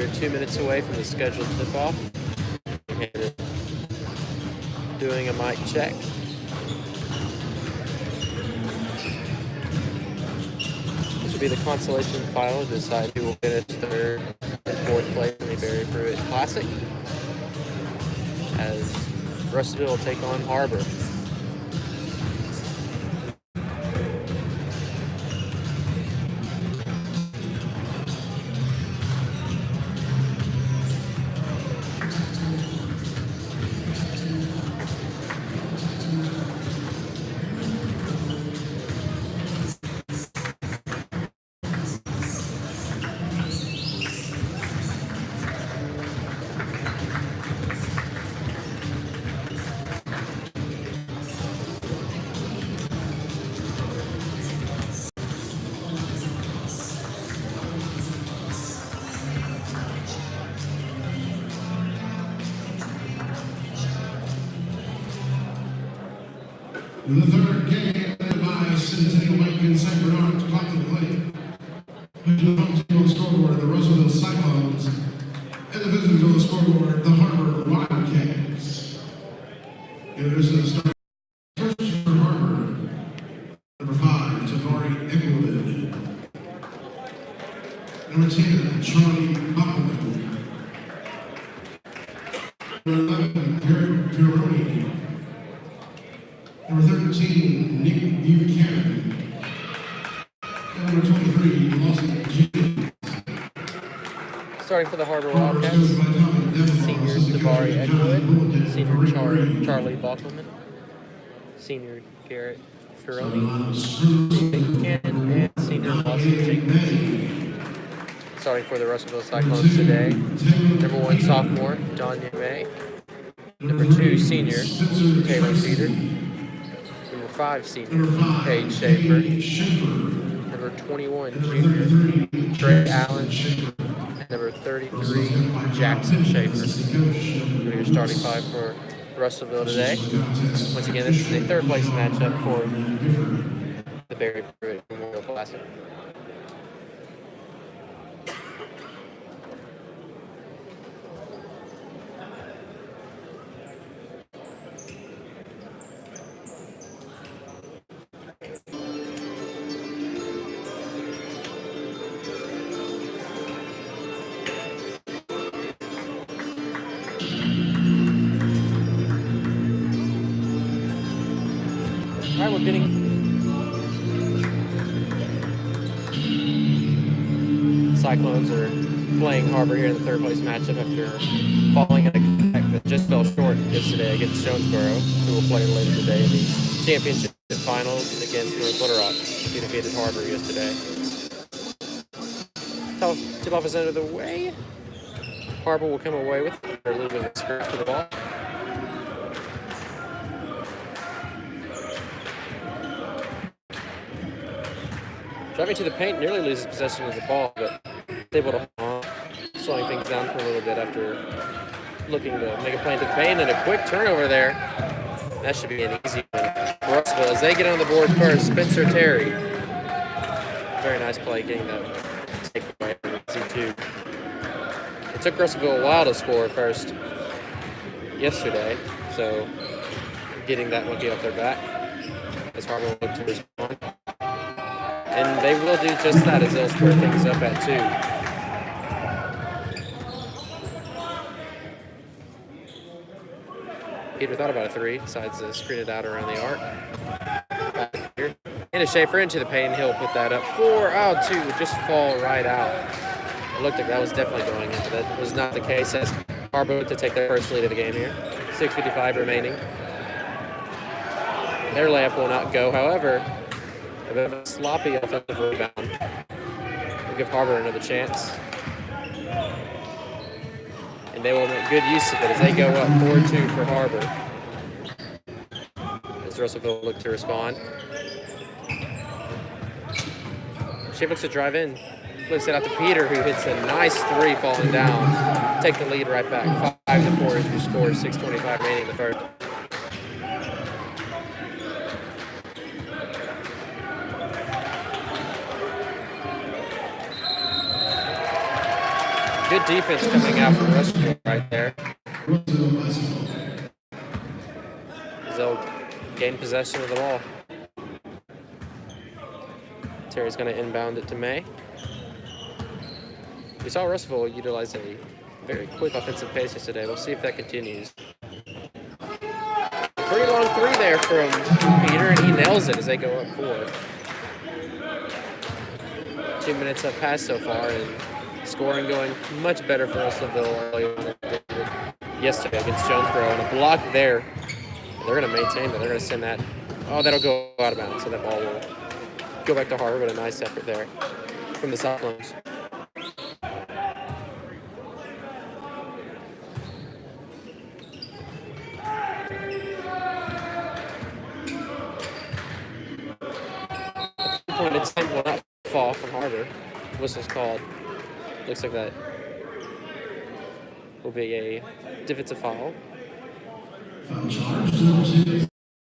They're 2 minutes away from the scheduled tip-off. Doing a mic check. This will be the consolation final to decide who will finish third and fourth place in the Barry Pruitt Classic, as Russellville will take on Har-Ber. In the third game, led by Centennial Lincoln Sacred Heart clock to play. Pushing the home team on the scoreboard, the Russellville Cyclones. And the visitors on the scoreboard, the Har-Ber Wildcats. Introducing the start. First for Har-Ber, number 5, Tabari Eckwood. Number 10, Charlie Buckleman. Number 11, Eric Pironi. Number 13, Nick Buchanan. Number 23, Lawson James. Starting for the Har-Ber Wildcats, senior Tabari Eckwood, senior Charlie Bockelman, senior Garrett Ferroni, Buchanan, and senior Lawson James. Starting for the Russellville Cyclones today, number 1 sophomore, Danya May, number 2 senior, Taylor Cedar, number 5 senior, Paige Schaefer, number 21 junior, Trey Allen, and number 33 Jackson Schaefer. Those are your starting 5 for Russellville today. Once again, this is the third place matchup for the Barry Pruitt Memorial Classic. All right, we're getting Cyclones are playing Har-Ber here in the third place matchup after falling in a comeback that just fell short yesterday against Jonesboro, who will play later today in the championship finals against North Little Rock, who defeated Har-Ber yesterday. Tip-off is out of the way. Har-Ber will come away with a little bit of a skirt for the ball. Driving to the paint, nearly loses possession of the ball, but able to hold on, slowing things down for a little bit after looking to make a play into the paint, and a quick turnover there. That should be an easy one for Russellville as they get on the board first. Spencer Terry. Very nice play getting that takeaway from C2. It took Russellville a while to score first yesterday, so getting that monkey off their back as Har-Ber will look to respond. And they will do just that as they'll square things up at 2. Peter thought about a 3, decides to screen it out around the arc. Back here. And a Schaefer into the paint, he'll put that up 4. Oh, 2 would just fall right out. It looked like that was definitely going in, but that was not the case as Har-Ber to take their first lead of the game here. 6:55 remaining. Their layup will not go, however. A bit of a sloppy offensive rebound. We'll give Har-Ber another chance. And they will make good use of it as they go up 4-2 for Har-Ber. As Russellville look to respond. Shape looks to drive in. Flips it out to Peter, who hits a nice 3 falling down. Take the lead right back. 5-4 as we score. 6:25 remaining in the first. Good defense coming out from Russell right there. They'll gain possession of the ball. Terry's going to inbound it to May. We saw Russellville utilize a very quick offensive pace yesterday. We'll see if that continues. Pretty long three there from Peter, and he nails it as they go up 4. 2 minutes have passed so far, and scoring going much better for Russellville early on yesterday against Jonesboro. And a block there. They're going to maintain that. They're going to send that. Oh, that'll go out of bounds, so that ball will go back to Har-Ber, but a nice effort there from the Cyclones. Its time will not fall from Har-Ber. Whistle's called. Looks like that will be a defensive foul.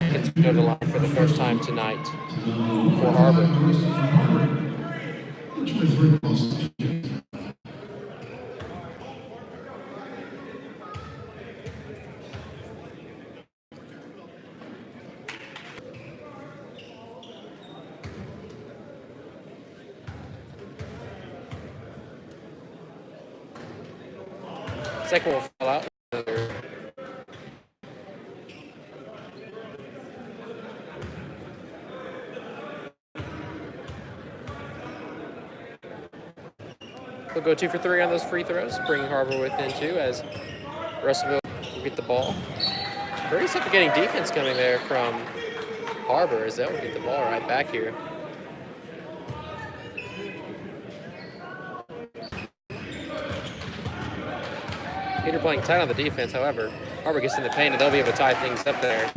Gets to go to the line for the first time tonight for Har-Ber. Second will fall out. We'll go 2 for 3 on those free throws, bring Har-Ber within 2 as Russellville will get the ball. Very suffocating defense coming there from Har-Ber as they'll get the ball right back here. Peter playing tight on the defense, however, Har-Ber gets in the paint and they'll be able to tie things up there.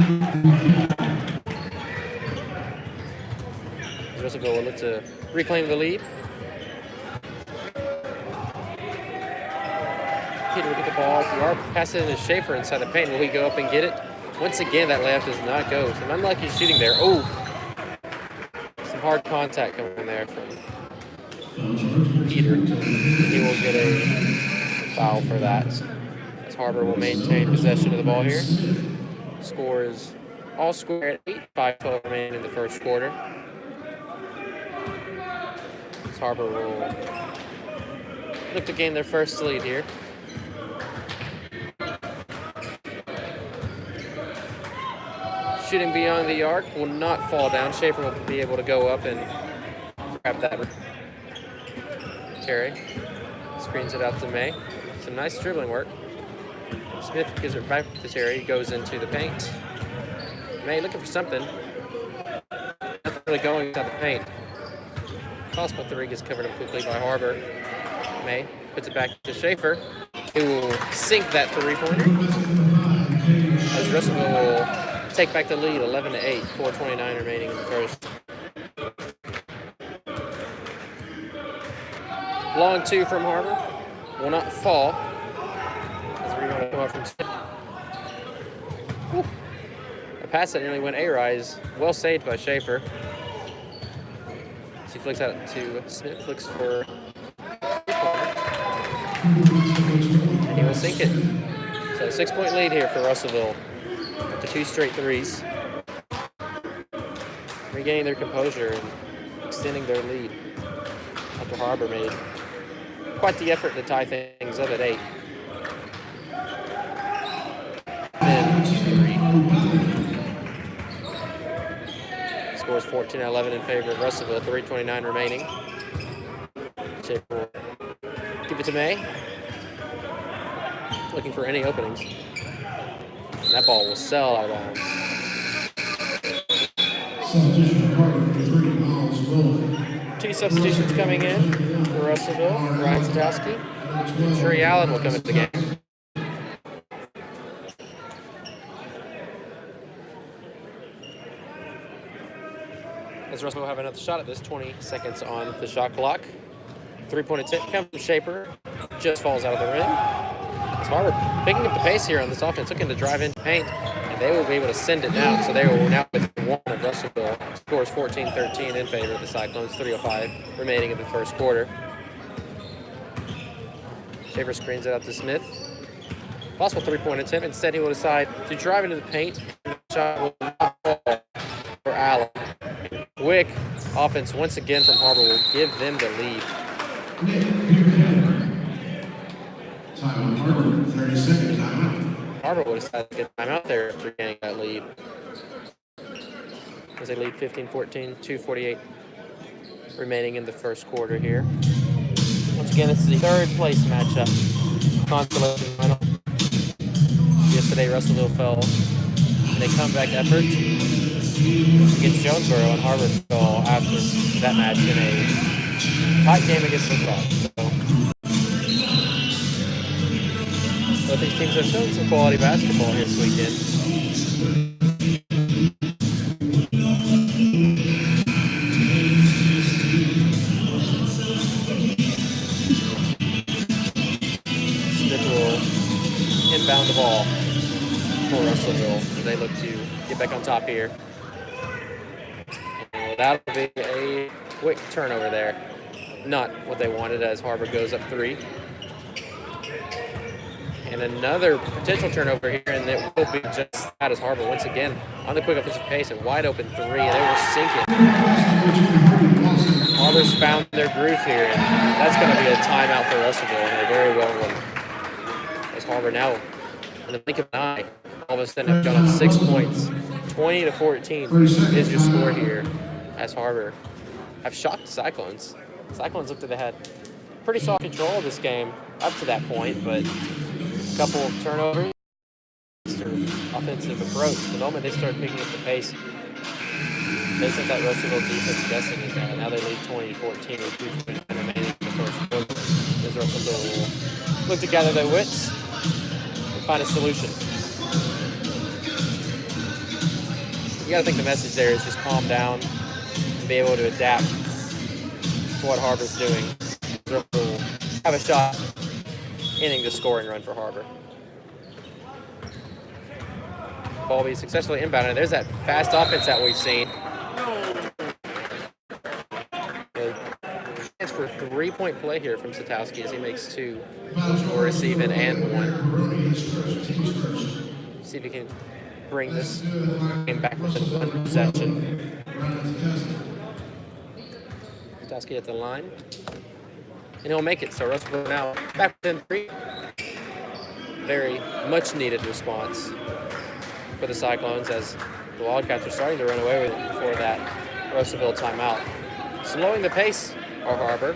Russellville will look to reclaim the lead. Peter will get the ball. Pass it into Schaefer inside the paint. Will he go up and get it? Once again, that layup does not go. Some unlucky shooting there. Oh! Some hard contact coming in there from Peter. He will get a foul for that. As Har-Ber will maintain possession of the ball here. Score is all square at 8. 5-12 remaining in the first quarter. As Har-Ber will look to gain their first lead here. Shooting beyond the arc will not fall down. Schaefer will be able to go up and grab that. Terry screens it out to May. Some nice dribbling work. Smith gives it back to Terry. Goes into the paint. May looking for something. Nothing really going inside the paint. Possible 3 gets covered up quickly by Har-Ber. May puts it back to Schaefer, who will sink that 3-pointer. As Russellville will take back the lead, 11-8, 4:29 remaining in the first. Long 2 from Har-Ber will not fall. As the rebound will come up from Smith. A pass that nearly went A-rise. Well saved by Schaefer. As he flicks out to Smith, looks for. And he will sink it. So 6-point lead here for Russellville. To 2 straight threes. Regaining their composure and extending their lead after Har-Ber made quite the effort to tie things up at 8. Then 3. Scores 14-11 in favor of Russellville. 3:29 remaining. Schaefer will give it to May. Looking for any openings. And that ball will sell out of bounds. Two substitutions coming in for Russellville. Ryan Sadowski. Trey Allen will come into the game. As Russellville will have another shot at this, 20 seconds on the shot clock. 3-point attempt comes from Schaefer. Just falls out of the rim. It's Har-Ber picking up the pace here on this offense, looking to drive into paint, and they will be able to send it down. So they will now with 1 of Russellville. Scores 14-13 in favor of the Cyclones. 3:05 remaining in the first quarter. Shaver screens it out to Smith. Possible three-point attempt. Instead, he will decide to drive into the paint. The shot will not fall for Allen. Quick offense once again from Har-Ber will give them the lead. Timeout Har-Ber, 30-second timeout. Har-Ber will decide to get timeout there after getting that lead. As they lead 15-14, 2:48 remaining in the first quarter here. Once again, this is the third place matchup. Consolation final. Yesterday, Russellville fell in a comeback effort against Jonesboro, and Har-Ber fell after that match in a tight game against LaSalle. So both these teams have shown some quality basketball here this weekend. Inbound the ball for Russellville as they look to get back on top here. And that'll be a quick turnover there. Not what they wanted as Har-Ber goes up 3. And another potential turnover here, and it will be just that as Har-Ber once again on the quick offensive pace and wide open 3, and they will sink it. Har-Ber's found their groove here, and that's going to be a timeout for Russellville, and a very well one. Har-Ber now in the blink of an eye, all of a sudden have gone up 6 points. 20-14 is your score here as Har-Ber have shocked the Cyclones. Cyclones looked like they had pretty soft control of this game up to that point, but a couple of turnovers or offensive approach. The moment they started picking up the pace, they sent that Russellville defense guessing is that. Now they lead 20-14 with 2:29 remaining in the first quarter. As Russellville will look to gather their wits and find a solution. You got to think the message there is just calm down and be able to adapt to what Har-Ber's doing. Will have a shot ending the scoring run for Har-Ber. Ball be successfully inbounded. And there's that fast offense that we've seen. Chance for 3-point play here from Satowski as he makes 2 for receiving and 1. See if he can bring this game back within 1 possession. Satowski at the line. And he'll make it. So Russellville now back within 3. Very much needed response for the Cyclones as the Wildcats are starting to run away with it before that Russellville timeout. Slowing the pace are Har-Ber.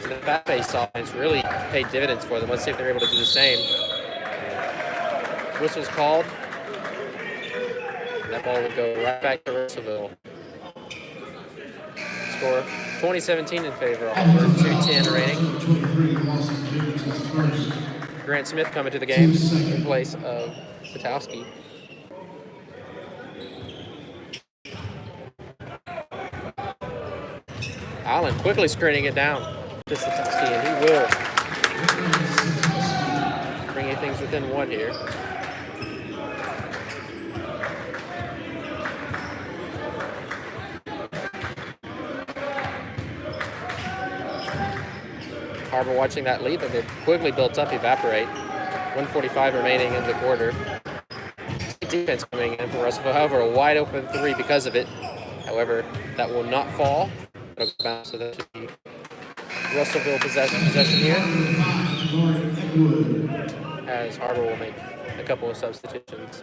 So the fast-paced offense really paid dividends for them. Let's see if they're able to do the same. Whistle's called. That ball will go right back to Russellville. Score 20-17 in favor of Har-Ber. 2:10 remaining. Grant Smith coming to the game in place of Satowski. Allen quickly screening it down to Satowski, and he will bring things within 1 here. Har-Ber watching that lead that they quickly built up evaporate. 1:45 remaining in the quarter. Defense coming in for Russellville. However, a wide open 3 because of it. However, that will not fall. It'll bounce, so that should be Russellville possession here. As Har-Ber will make a couple of substitutions.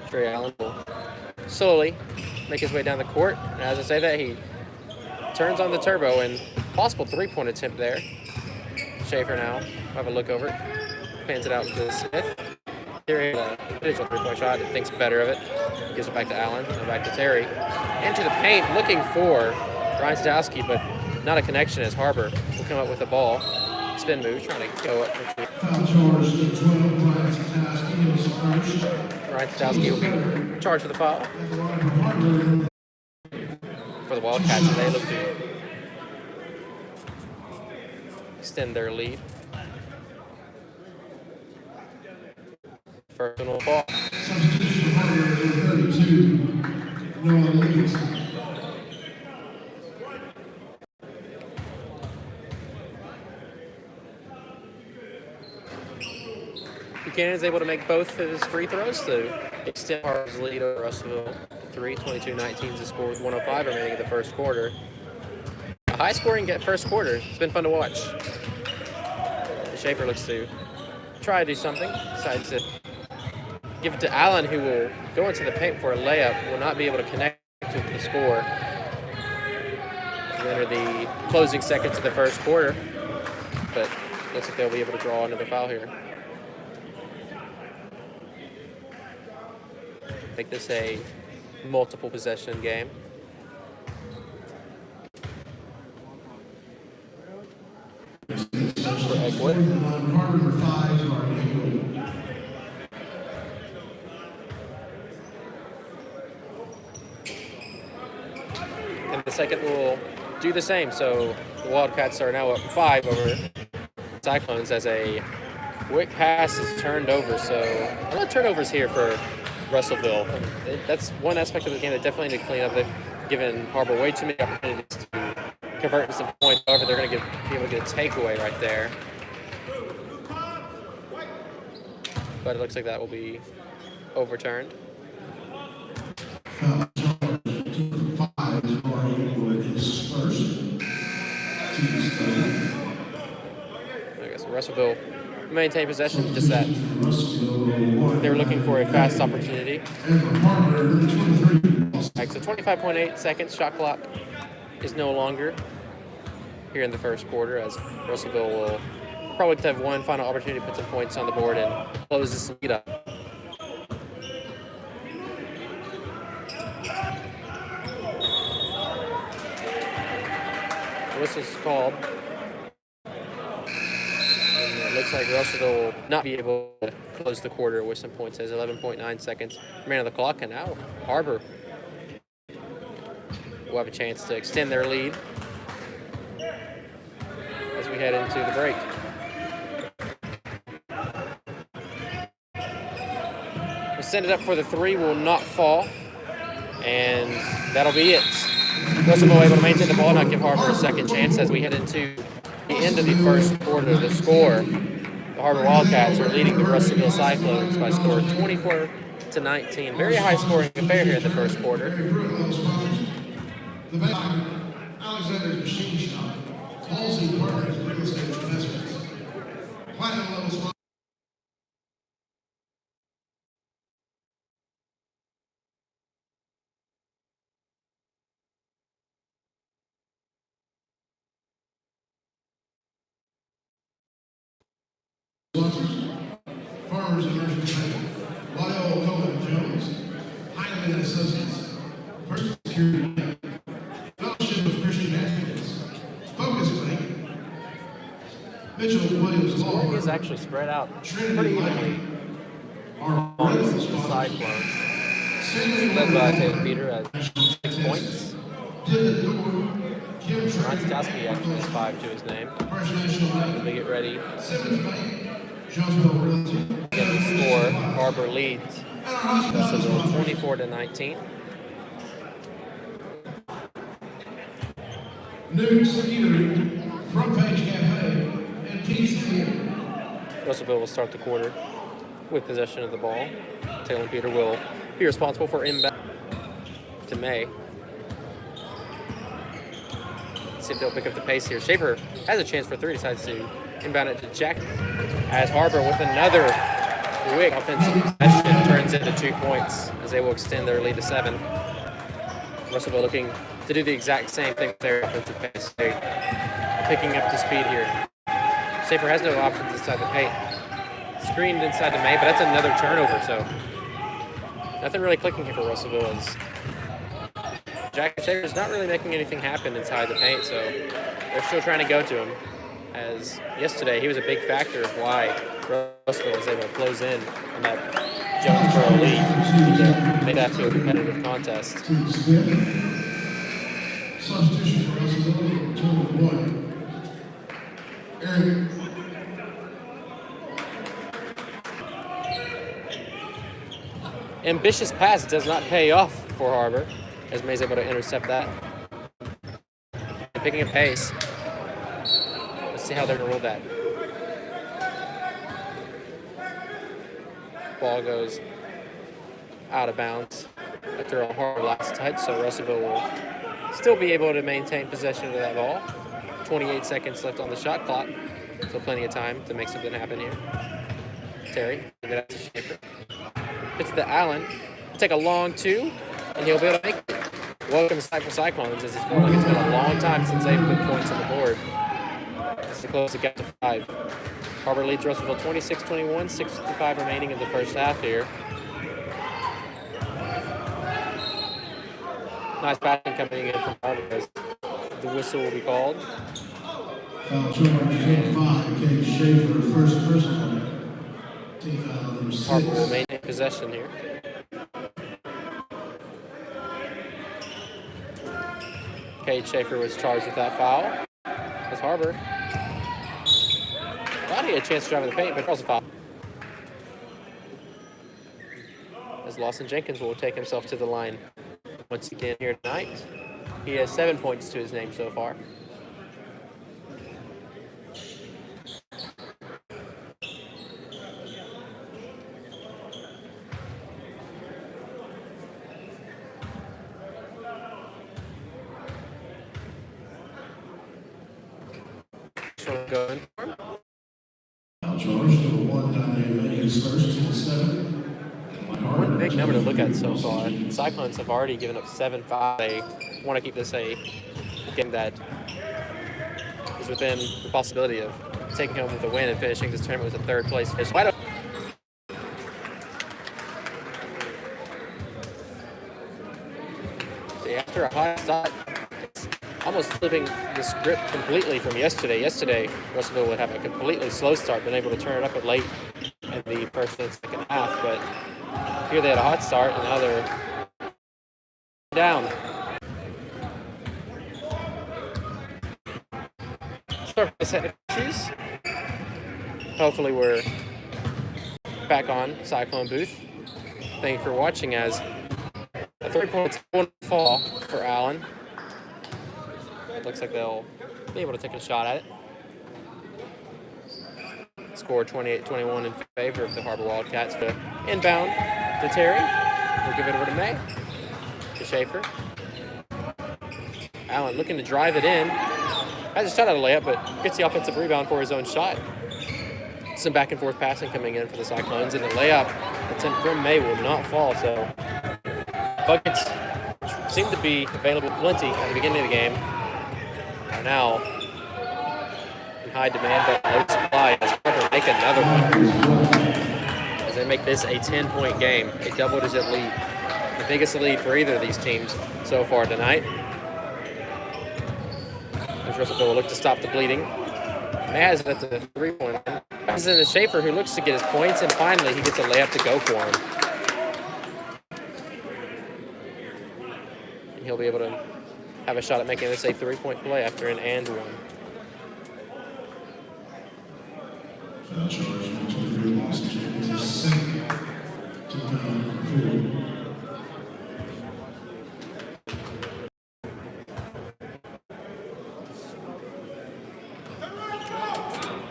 Trey Allen will slowly make his way down the court. And as I say that, he turns on the turbo and possible 3-point attempt there. Schaefer now have a look over it. Pans it out to Smith. Here, potential 3-point shot. Thinks better of it. Gives it back to Allen. And back to Terry. Into the paint, looking for Ryan Sadowski, but not a connection as Har-Ber will come up with the ball. Spin move, trying to go up for 2. Ryan Sadowski will be charged with the foul for the Wildcats. They look to extend their lead. First one will fall. Substitution for Har-Ber, number 32, Noah Livingston. Buchanan's able to make both of his free throws to extend Har-Ber's lead over Russellville. 22-19 is the score with 105 remaining in the first quarter. A high-scoring first quarter. It's been fun to watch. Schaefer looks to try to do something. Decides to give it to Allen, who will go into the paint for a layup. Will not be able to connect with the score. We enter the closing seconds of the first quarter, but looks like they'll be able to draw another foul here. Make this a multiple possession game. For Eggwood. Har-Ber 5 to our Eggwood. And the second will do the same. So the Wildcats are now up 5 over Cyclones as a quick pass is turned over. So a lot of turnovers here for Russellville. That's one aspect of the game that definitely need to clean up. They've given Har-Ber way too many opportunities to convert into some points. However, they're going to be able to get a takeaway right there. But it looks like that will be overturned. Foul charge to 5 to our Eggwood is first. I guess Russellville maintain possession, just that they were looking for a fast opportunity. Right, so 25.8 seconds, shot clock is no longer here in the first quarter, as Russellville will probably have one final opportunity to put some points on the board and close this lead up. The whistle's called. It looks like Russellville will not be able to close the quarter with some points as 11.9 seconds remain on the clock, and now Har-Ber will have a chance to extend their lead as we head into the break. We'll send it up for the three, will not fall, and that'll be it. Russellville able to maintain the ball, not give Har-Ber a second chance as we head into the end of the first quarter. The score, the Har-Ber Wildcats are leading the Russellville Cyclones by a score of 24-19. Very high scoring affair here in the first quarter. The bank, Alexander's Machine Shop, Halsey Partners Real Estate Investments, Platinum Level Sponsor. Sponsors, Farmers and Merchants Bank, Lyle Cohen Jones, Heinemann and Associates, First Security Bank, Fellowship of Christian Athletes, Focus Bank, Mitchell Williams Law. Scoring is actually spread out pretty evenly Our on rental the sponsors, Cyclones, led by Taylor Peter at 6 points. Pivot Door, Kim Ryan Trader, Stowski actually has 5 to his name. First National As Bank, we get ready Simmons Bank, Jonesville Realty, to get the score, Har-Ber leads and our hospitality Russellville sponsors, 24-19. Nuke's Eatery, Front Page Cafe, and Keith's Theater. Russellville will start the quarter with possession of the ball. Taylor Peter will be responsible for inbound to May. See if they'll pick up the pace here. Schaefer has a chance for three, decides to inbound it to Jack, as Har-Ber with another quick offensive possession turns into 2 points as they will extend their lead to 7. Russellville looking to do the exact same thing with their offensive pace. They're picking up the speed here. Schaefer has no options inside the paint. Screened inside to May, but that's another turnover, so nothing really clicking here for Russellville as Jack Schaefer's not really making anything happen inside the paint, so they're still trying to go to him. As yesterday, he was a big factor of why Russellville was able to close in on that Jonesboro lead to make that to a competitive contest. Substitution for Russellville, total 1. Eric. ambitious pass does not pay off for Har-Ber, as May's able to intercept that. And picking a pace. Let's see how they're going to roll that. Ball goes out of bounds after a Har-Ber last touch, so Russellville will still be able to maintain possession of that ball. 28 seconds left on the shot clock, so plenty of time to make something happen here. Terry, give it out to Schaefer. It's to Allen. He'll take a long two, and he'll be able to make it. Welcome to Cycle Cyclones, as it's feeling like it's been a long time since they've put points on the board. It's to close the gap to 5. Har-Ber leads Russellville 26-21, 6:55 remaining in the first half here. Nice passing coming in from Har-Ber as the whistle will be called. Foul charge 5, Kate Schaefer, first personal. Team foul number 6. Har-Ber will maintain possession here. Kate Schaefer was charged with that foul. As Har-Ber thought he had a chance to drive in the paint, but it was a foul. As Lawson Jenkins will take himself to the line once again here tonight. He has 7 points to his name so far. Going for him. Foul charge number 1, Diane is first to 7. One big number to look at so far. The Cyclones have already given up 7-5. They want to keep this a game that is within the possibility of taking home with a win and finishing this tournament with a third place finish. Wide open. See, after a hot start, it's almost flipping the script completely from yesterday. Yesterday, Russellville would have a completely slow start, been able to turn it up at late in the first and second half, but here they had a hot start, and now they're down. Start by technical issues. Hopefully we're back on Cyclone booth. Thank you for watching as a 3-point fall for Allen. It looks like they'll be able to take a shot at it. Score 28-21 in favor of the Har-Ber Wildcats. But inbound to Terry. We'll give it over to May. To Schaefer. Allen looking to drive it in. Has a shot at a layup, but gets the offensive rebound for his own shot. Some back and forth passing coming in for the Cyclones, and the layup attempt from May will not fall. So buckets seem to be available plenty at the beginning of the game. Are now in high demand, but low supply as Har-Ber make another one. As they make this a 10-point game, a double-digit lead. The biggest lead for either of these teams so far tonight. As Russellville will look to stop the bleeding. May has it at the 3-point line. Passes in to Schaefer, who looks to get his points, and finally he gets a layup to go for him. And he'll be able to have a shot at making this a 3-point play after an and one. Foul charge number 23, Lawson Jenkins is second. Team foul number 4.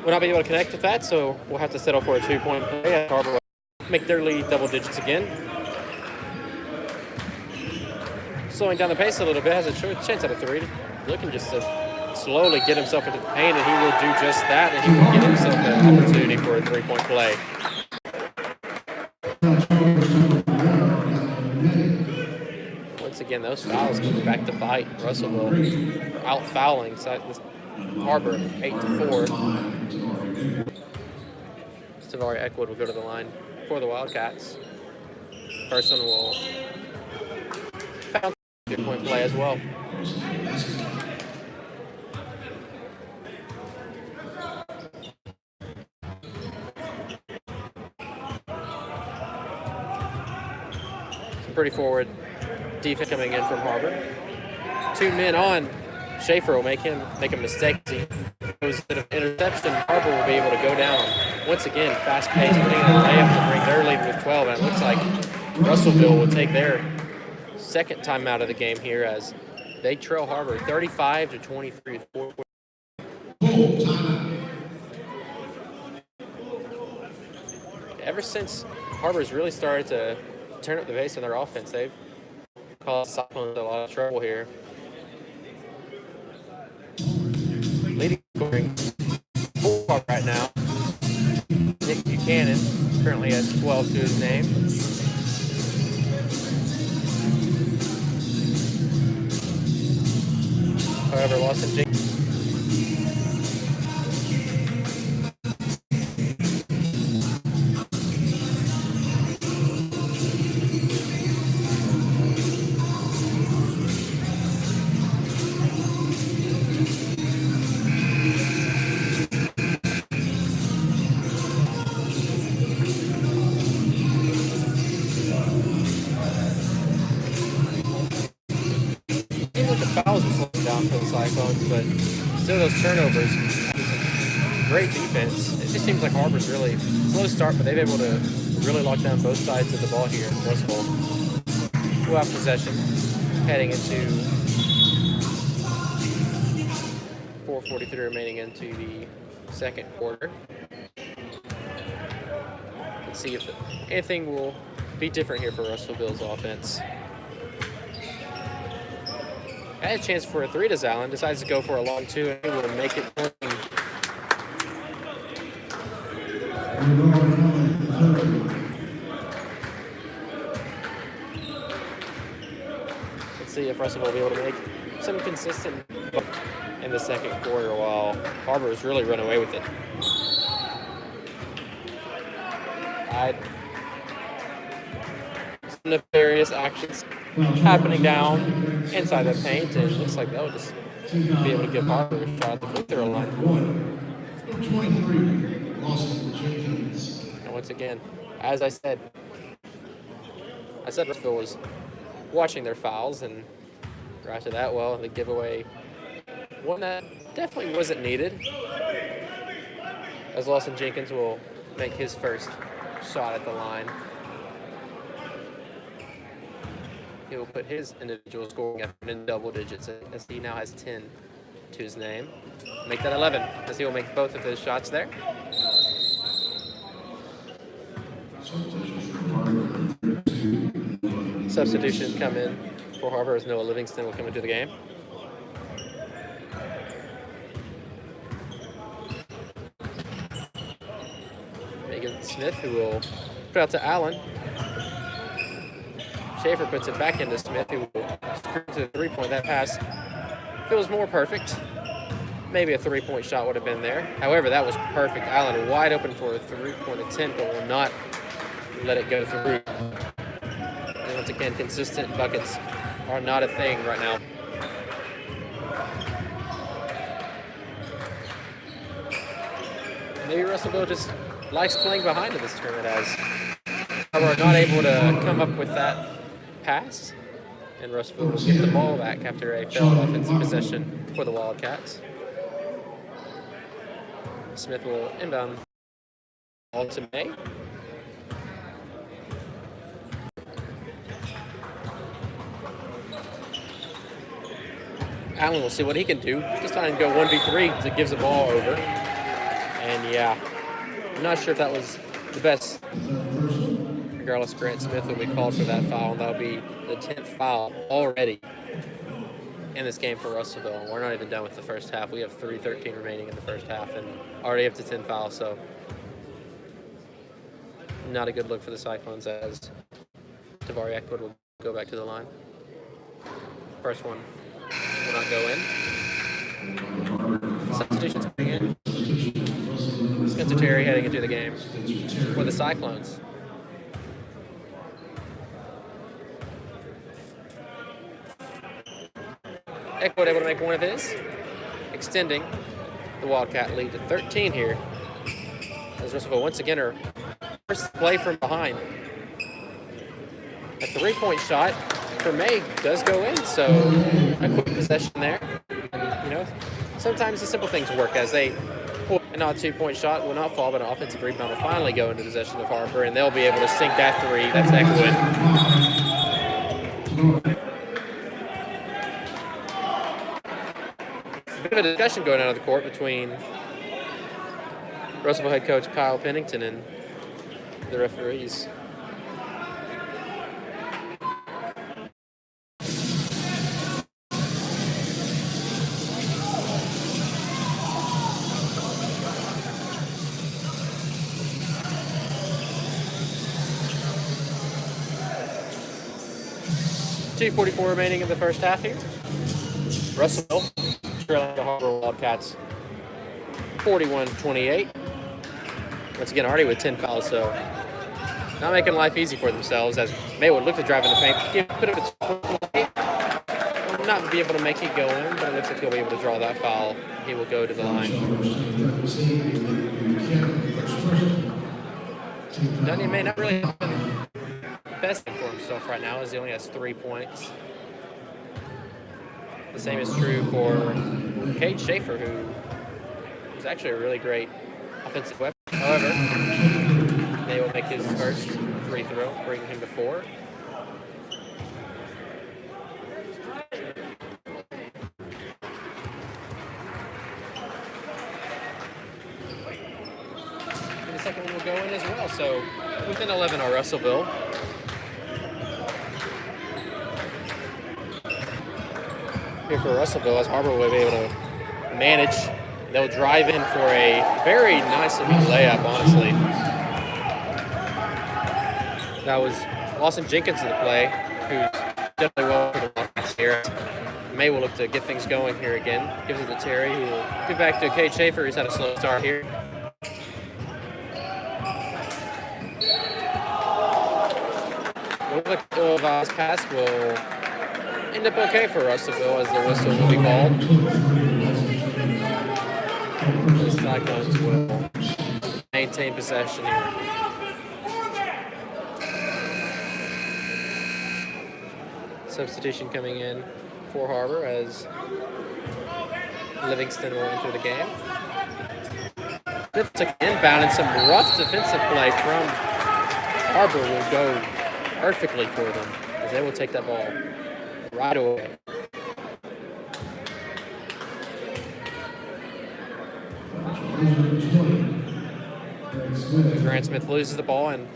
We'll not be able to connect with that, so we'll have to settle for a 2-point play. Har-Ber make their lead double digits again. Slowing down the pace a little bit, has a chance at a 3. Looking just to slowly get himself into the paint, and he will do just that, and he will get himself an opportunity for a 3-point play. Once again, those fouls coming back to bite Russellville. Out fouling Har-Ber 8-4. Tavari Eckwood will go to the line for the Wildcats. First one will bounce. 2-point play as well. Some pretty forward defense coming in from Har-Ber. 2 men on. Schaefer will make a mistake. He goes to the interception. Har-Ber will be able to go down. Once again, fast pace, putting in a layup to bring their lead with 12. And it looks like Russellville will take their second time out of the game here as they trail Har-Ber 35-23. Full timeout. Ever since Har-Ber's really started to turn up the pace on their offense, they've caused Cyclones a lot of trouble here. Leading scoring full right now. Nick Buchanan currently has 12 to his name. However, Lawson Jenkins fouls are slowing down for the Cyclones, but still those turnovers. Great defense. It just seems like Har-Ber's really slow start, but they've been able to really lock down both sides of the ball here in Russellville. We'll have possession heading into 4:43 remaining into the second quarter. Let's see if anything will be different here for Russellville's offense. I had a chance for a 3 to Allen, decides to go for a long 2 and able to make it clean. Let's see if Russellville will be able to make some consistent in the second quarter while Har-Ber's really run away with it. Some nefarious actions happening down inside the paint, and it looks like they'll just be able to give Har-Ber a shot at the free throw line. 23, Lawson Jenkins. And once again, as I said Russellville was watching their fouls, and right to that, well, the giveaway one that definitely wasn't needed, as Lawson Jenkins will make his first shot at the line. He will put his individual scoring effort in double digits as he now has 10 to his name. Make that 11 as he will make both of his shots there. Substitutions come in for Har-Ber as Noah Livingston will come into the game. Megan Smith, who will put out to Allen. Schaefer puts it back into Smith, who will screw to the three-point. That pass feels more perfect. Maybe a three-point shot would have been there. However, that was perfect. Allen wide open for a three-point attempt, but will not let it go through. And once again, consistent buckets are not a thing right now. Maybe Russellville just likes playing behind in this tournament as Har-Ber not able to come up with that pass, and Russellville will get the ball back after a failed offensive possession for the Wildcats. Smith will inbound ball to May. Allen will see what he can do. Just trying to go 1v3 to gives the ball over. And yeah, I'm not sure if that was the best. Regardless, Grant Smith will be called for that foul, and that'll be the 10th foul already in this game for Russellville. We're not even done with the first half. We have 3:13 remaining in the first half and already up to 10 fouls, so not a good look for the Cyclones as Tavari Eckwood will go back to the line. First one will not go in. Substitutions coming in. Spencer Terry heading into the game for the Cyclones. Eckwood able to make one of his, extending the Wildcat lead to 13 here. As Russellville once again are first play from behind. A three-point shot for May does go in, so a quick possession there. And, you know, sometimes the simple things work as they pull, an odd 2-point shot will not fall, but an offensive rebound will finally go into possession of Har-Ber, and they'll be able to sink that three. That's Eckwood. A bit of a discussion going on the court between Russellville head coach Kyle Pennington and the referees. .244 remaining in the first half here. Russellville trailing the Har-Ber Wildcats 41-28. Once again, already with 10 fouls, so not making life easy for themselves as Maywood look to drive in the paint. Give a bit of a will not be able to make it go in, but it looks like he'll be able to draw that foul. He will go to the line. Dunyan may not really have been best for himself right now as he only has 3 points. The same is true for Cade Schaefer, who is actually a really great offensive weapon. However, they will make his first free throw, bringing him to 4. And the second one will go in as well. So within 11 are Russellville. Here for Russellville, as Har-Ber will be able to manage. They'll drive in for a very nice looking layup, honestly. That was Lawson Jenkins in the play, who's definitely well for the Wildcats here. May will look to get things going here again. Gives it to Terry, who will get back to Cade Schaefer, who's had a slow start here. The ill-advised pass will end up okay for Russellville as the whistle will be called. The Cyclones will maintain possession here. Substitution coming in for Har-Ber as Livingston will enter the game. Smith took inbound and some rough defensive play from Har-Ber will go perfectly for them as they will take that ball right away. Grant Smith loses the ball and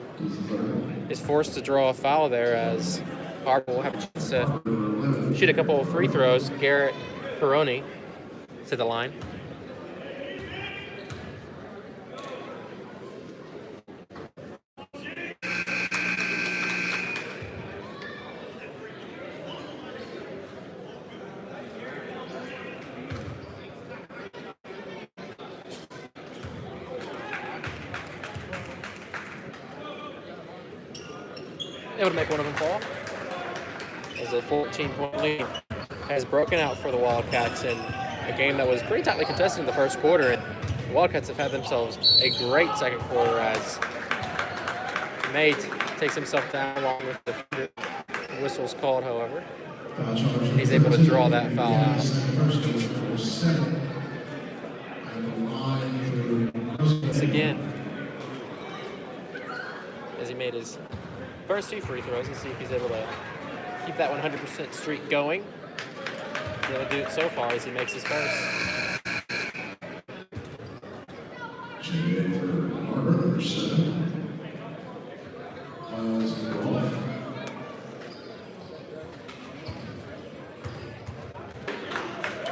is forced to draw a foul there as Har-Ber will have a chance to shoot a couple of free throws. Garrett Peroni to the line. Able to make one of them fall. As a 14-point lead has broken out for the Wildcats in a game that was pretty tightly contested in the first quarter. And the Wildcats have had themselves a great second quarter as May takes himself down along with the whistles called, however. He's able to draw that foul out. Once again, as he made his first 2 free throws, and see if he's able to keep that 100% streak going. He'll do it so far as he makes his first.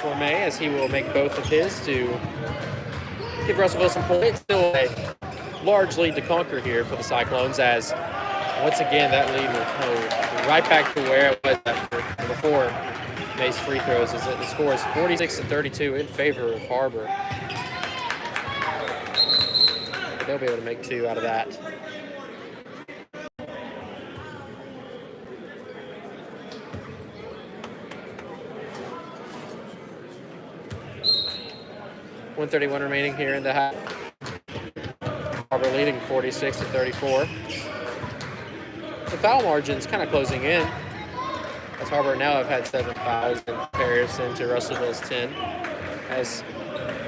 For May, as he will make both of his to give Russellville some points. Still a large lead to conquer here for the Cyclones as once again, that lead will go right back to where it was before May's free throws. As the score is 46-32 in favor of Har-Ber. They'll be able to make 2 out of that. .131 remaining here in the half. Har-Ber leading 46-34. The foul margin's kind of closing in, as Har-Ber now have had 7 fouls in comparison to Russellville's 10. As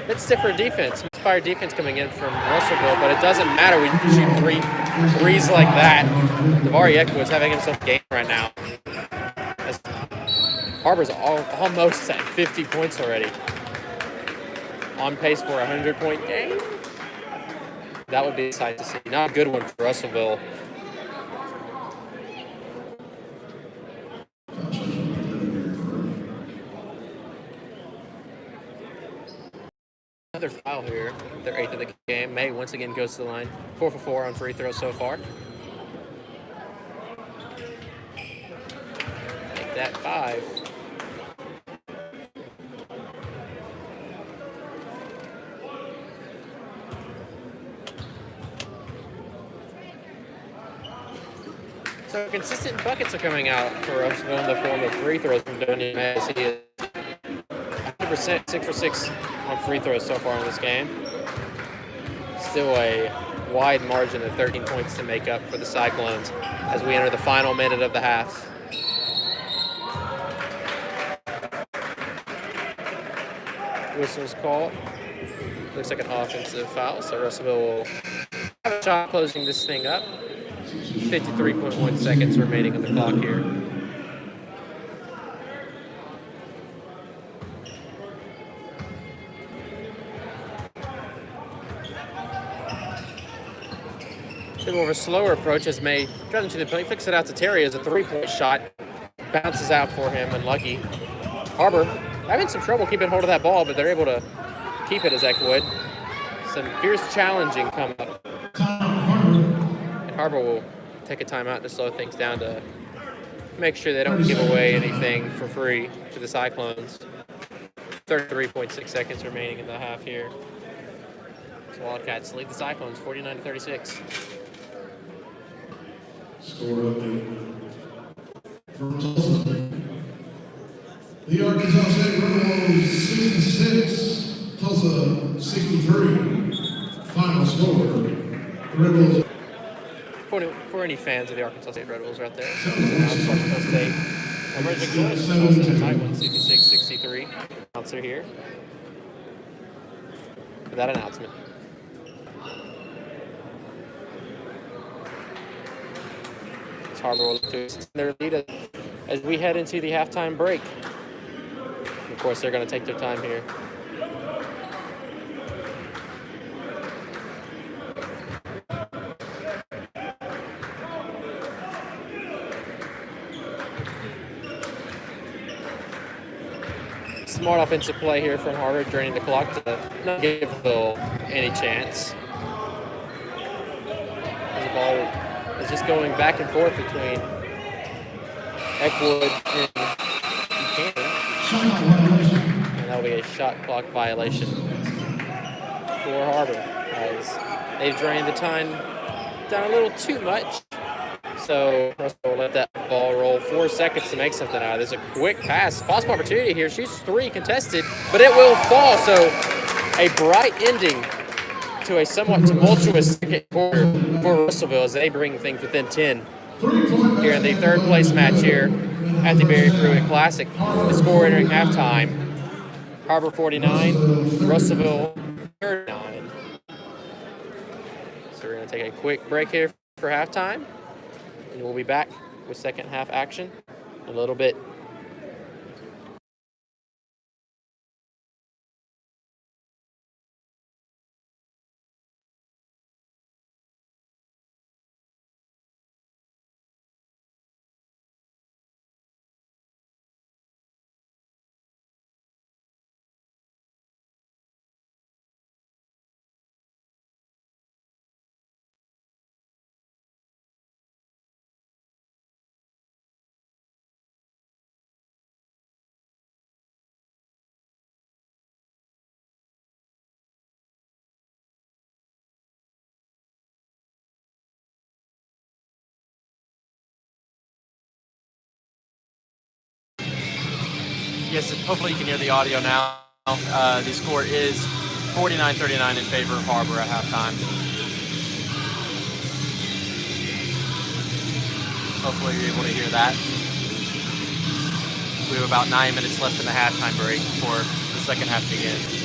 it's stiffer defense, inspired defense coming in from Russellville, but it doesn't matter. We shoot threes like that. Davari Eckwood's having himself a game right now. As Har-Ber's almost at 50 points already. On pace for a 100-point game. That would be a sight to see. Not a good one for Russellville. Another foul here. Their 8th of the game. May once again goes to the line. 4 for 4 on free throws so far. Make that 5. So consistent buckets are coming out for Russellville in the form of free throws from Donia May. He is 100%, 6 for 6 on free throws so far in this game. Still a wide margin of 13 points to make up for the Cyclones as we enter the final minute of the half. Whistle's called. Looks like an offensive foul, so Russellville will have a shot closing this thing up. 53.1 seconds remaining on the clock here. A bit more of a slower approach as May drives into the paint, flicks it out to Terry as a 3-point shot. Bounces out for him, unlucky. Har-Ber having some trouble keeping hold of that ball, but they're able to keep it as Eckwood. Some fierce challenging come up. And Har-Ber will take a timeout to slow things down to make sure they don't give away anything for free to the Cyclones. 33.6 seconds remaining in the half here. So Wildcats lead the Cyclones 49-36. Score update from Tulsa. The Arkansas State Rebels 66, Tulsa 63. Final score. Rebels. For any fans of the Arkansas State Red Bulls out there, Arkansas State emerging victorious in a tight one, 66-63. Announcer here for that announcement. Har-Ber will look to extend their lead as we head into the halftime break. Of course, they're going to take their time here. Smart offensive play here from Har-Ber draining the clock to not give Phil any chance. The ball is just going back and forth between Eckwood and Buchanan. And that'll be a shot clock violation for Har-Ber as they've drained the time down a little too much. So Russell will let that ball roll. 4 seconds to make something out of this. A quick pass. Possible opportunity here. Shoots 3 contested, but it will fall. So a bright ending to a somewhat tumultuous second quarter for Russellville as they bring things within 10 here in the third place match here at the Barry Pruitt Classic. The score entering halftime, Har-Ber 49, Russellville 39. So we're going to take a quick break here for halftime, and we'll be back with second half action in a little bit. Yes, hopefully you can hear the audio now. The score is 49-39 in favor of Har-Ber at halftime. Hopefully you're able to hear that. We have about 9 minutes left in the halftime break before the second half begins.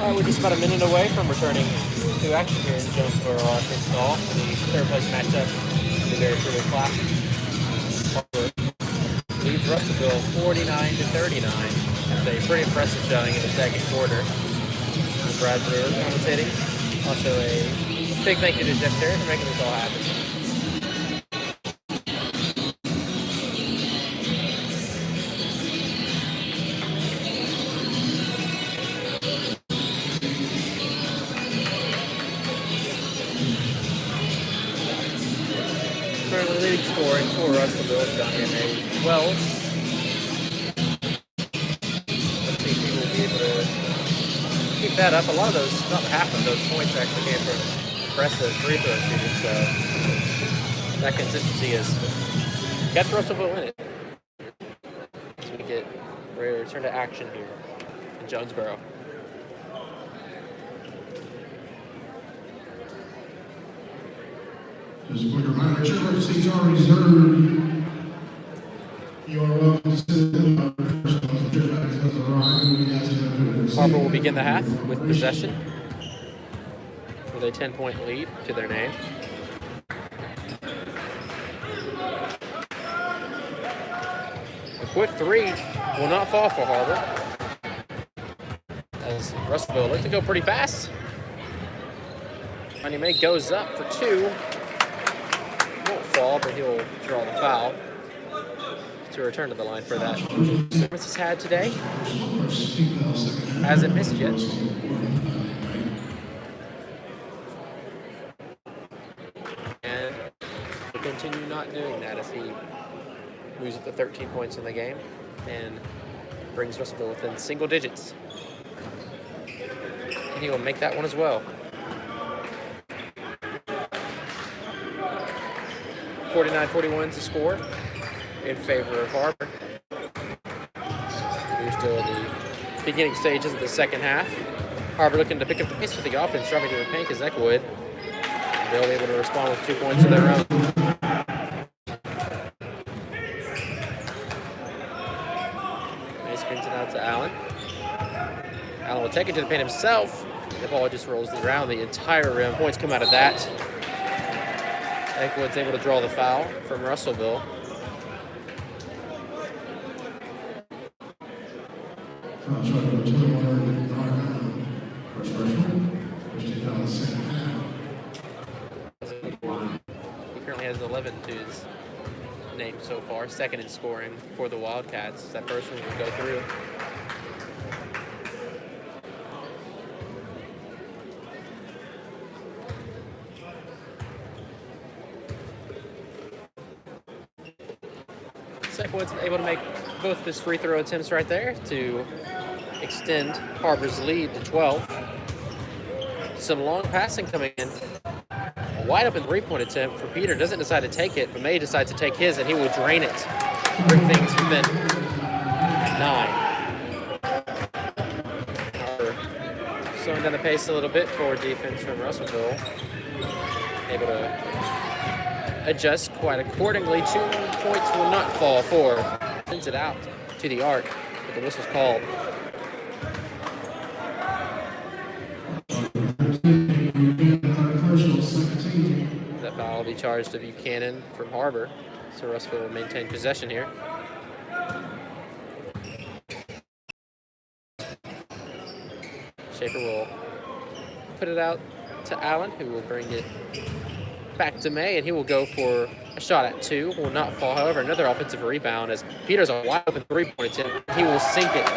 All right, we're just about a minute away from returning to action here in Jonesboro, Arkansas, for the third place matchup in the very truly classic. Har-Ber leads Russellville 49-39 after a pretty impressive showing in the second quarter. Brad Brewer commentating. Also a big thank you to Jeff Terry for making this all happen. Currently leading scoring for Russellville is Johnny M.A. 12. Let's see if he will be able to keep that up. A lot of those, about half of those points actually came from impressive free throw shooting, so that consistency is kept Russellville in it. As we get ready to return to action here in Jonesboro. Just a quick reminder, chair seats are reserved. You are welcome to sit in the first one. The chair bags has arrived. Har-Ber will begin the half with possession with a 10-point lead to their name. A quick three will not fall for Har-Ber, as Russellville looked to go pretty fast. Johnny May goes up for two. Won't fall, but he'll draw the foul to return to the line for that. Service has had today. Hasn't missed yet. And will continue not doing that as he moves up to 13 points in the game and brings Russellville within single digits. And he will make that one as well. 49-41 to score in favor of Har-Ber. We're still in the beginning stages of the second half. Har-Ber looking to pick up the pace with the offense, driving to the paint as Eckwood. They'll be able to respond with 2 points of their own. He screens it out to Allen. Allen will take it to the paint himself. The ball just rolls around the entire rim. Points come out of that. Eckwood's able to draw the foul from Russellville. He currently has 11 to his name so far, second in scoring for the Wildcats. That first one will go through. Eckwood's able to make both of his free throw attempts right there to extend Har-Ber's lead to 12. Some long passing coming in. A wide open three-point attempt for Peter. Doesn't decide to take it, but May decides to take his, and he will drain it. Bring things within 9. Har-Ber slowing down the pace a little bit. Forward defense from Russellville. Able to adjust quite accordingly. 2 points will not fall for. Sends it out to the arc, but the whistle's called. That foul will be charged to Buchanan from Har-Ber, so Russellville will maintain possession here. Schaefer will put it out to Allen, who will bring it back to May, and he will go for a shot at 2. Will not fall. However, another offensive rebound as Peter's a wide open three-point attempt. He will sink it.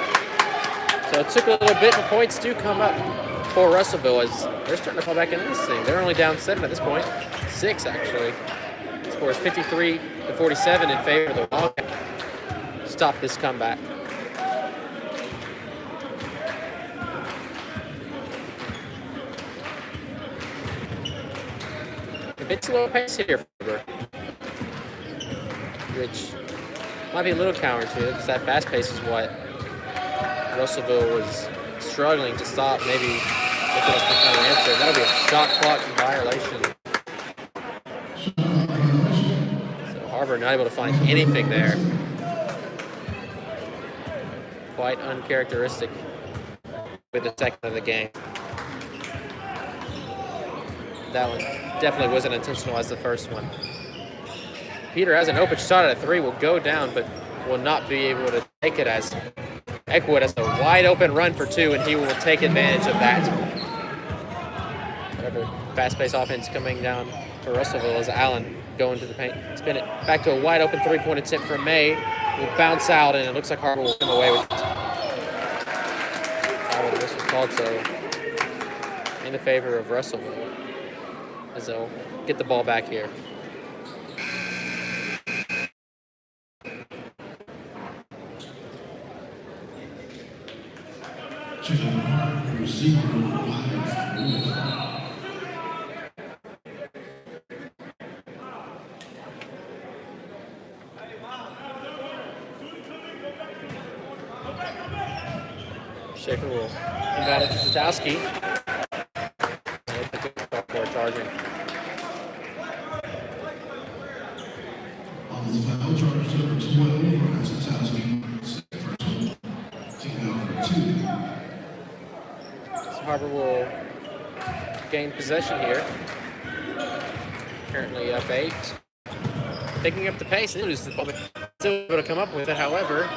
So it took a little bit, but points do come up for Russellville as they're starting to fall back into this thing. They're only down 7 at this point. 6, actually. The score is 53-47 in favor of the Wildcats. Stop this comeback. A bit slow pace here for Har-Ber, which might be a little counter to it because that fast pace is what Russellville was struggling to stop. Maybe looking up the counter answer. That'll be a shot clock violation. So Har-Ber not able to find anything there. Quite uncharacteristic with the second of the game. That one definitely wasn't intentional as the first one. Peter has an open shot at a 3, will go down, but will not be able to take it as Eckwood has a wide open run for 2, and he will take advantage of that. Whatever fast-paced offense coming down for Russellville as Allen going to the paint, spin it back to a wide open 3-point attempt from May. Will bounce out, and it looks like Har-Ber will come away with it. This was called so in the favor of Russellville as they'll get the ball back here. Schaefer will inbound it to Zatowski. Charging. On the foul charge number 12, Zatowski. First one, team out for 2. So Har-Ber will gain possession here. Currently up 8. Picking up the pace. Still able to come up with it, however.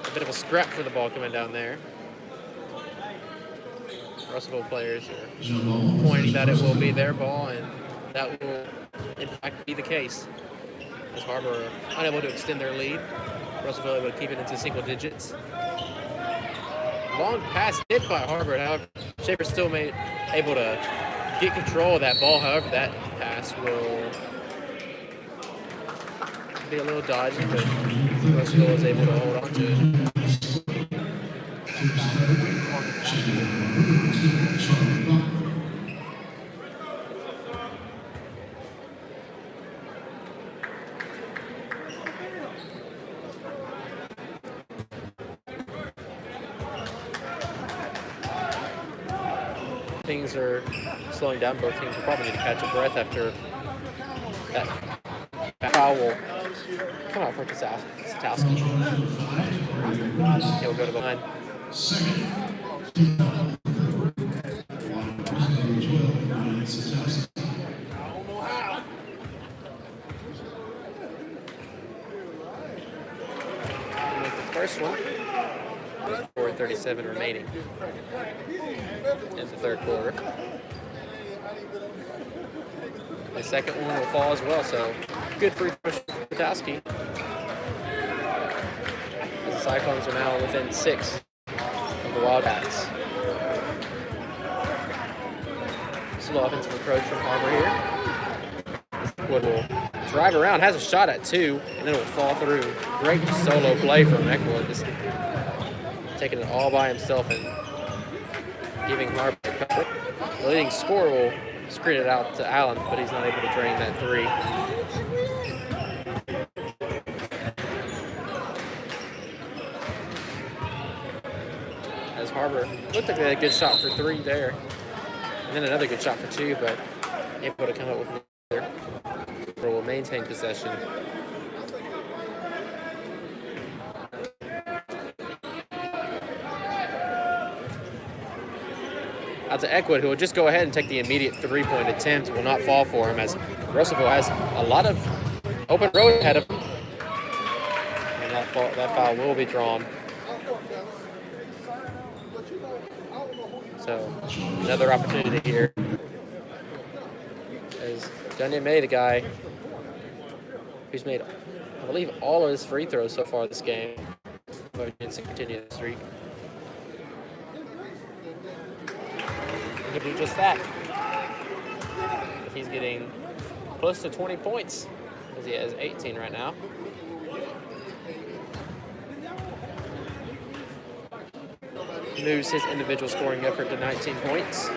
A bit of a scrap for the ball coming down there. Russellville players are pointing that it will be their ball, and that will, in fact, be the case. As Har-Ber are unable to extend their lead, Russellville able to keep it into single digits. Long pass hit by Har-Ber, however, Schaefer still able to get control of that ball. However, that pass will be a little dodgy, but Russellville is able to hold on to it. Things are slowing down. Both teams will probably need to catch a breath after that foul will come out for Zatowski. He'll go to the line. With the first one, 4:37 remaining in the third quarter. The second one will fall as well, so good free throw for Zatowski. The Cyclones are now within 6 of the Wildcats. Slow offensive approach from Har-Ber here. Wood will drive around, has a shot at 2, and then it will fall through. Great solo play from Eckwood, just taking it all by himself and giving Har-Ber a cover. The leading scorer will screen it out to Allen, but he's not able to drain that 3. As Har-Ber looked like they had a good shot for 3 there. And then another good shot for 2, but able to come up with another. Or will maintain possession. Out to Eckwood, who will just go ahead and take the immediate 3-point attempt. Will not fall for him, as Russellville has a lot of open road ahead of him. And that foul will be drawn. So another opportunity here. As Dunyan May, the guy who's made, I believe, all of his free throws so far this game, to continue the streak. He could do just that. He's getting close to 20 points, as he has 18 right now. Moves his individual scoring effort to 19 points.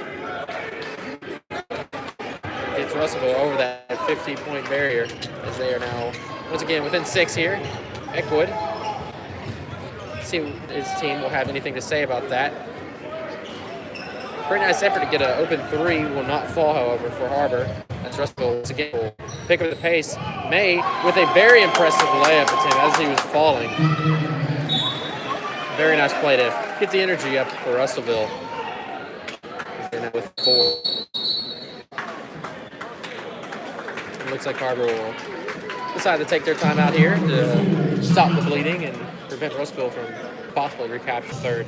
Gets Russellville over that 50-point barrier, as they are now, once again, within 6 here. Eckwood. See if his team will have anything to say about that. Pretty nice effort to get an open 3. Will not fall, however, for Har-Ber. As Russellville once again will pick up the pace. May with a very impressive layup attempt as he was falling. Very nice play to get the energy up for Russellville. They're now with 4. It looks like Har-Ber will decide to take their time out here to stop the bleeding and prevent Russellville from possibly recapture 3rd.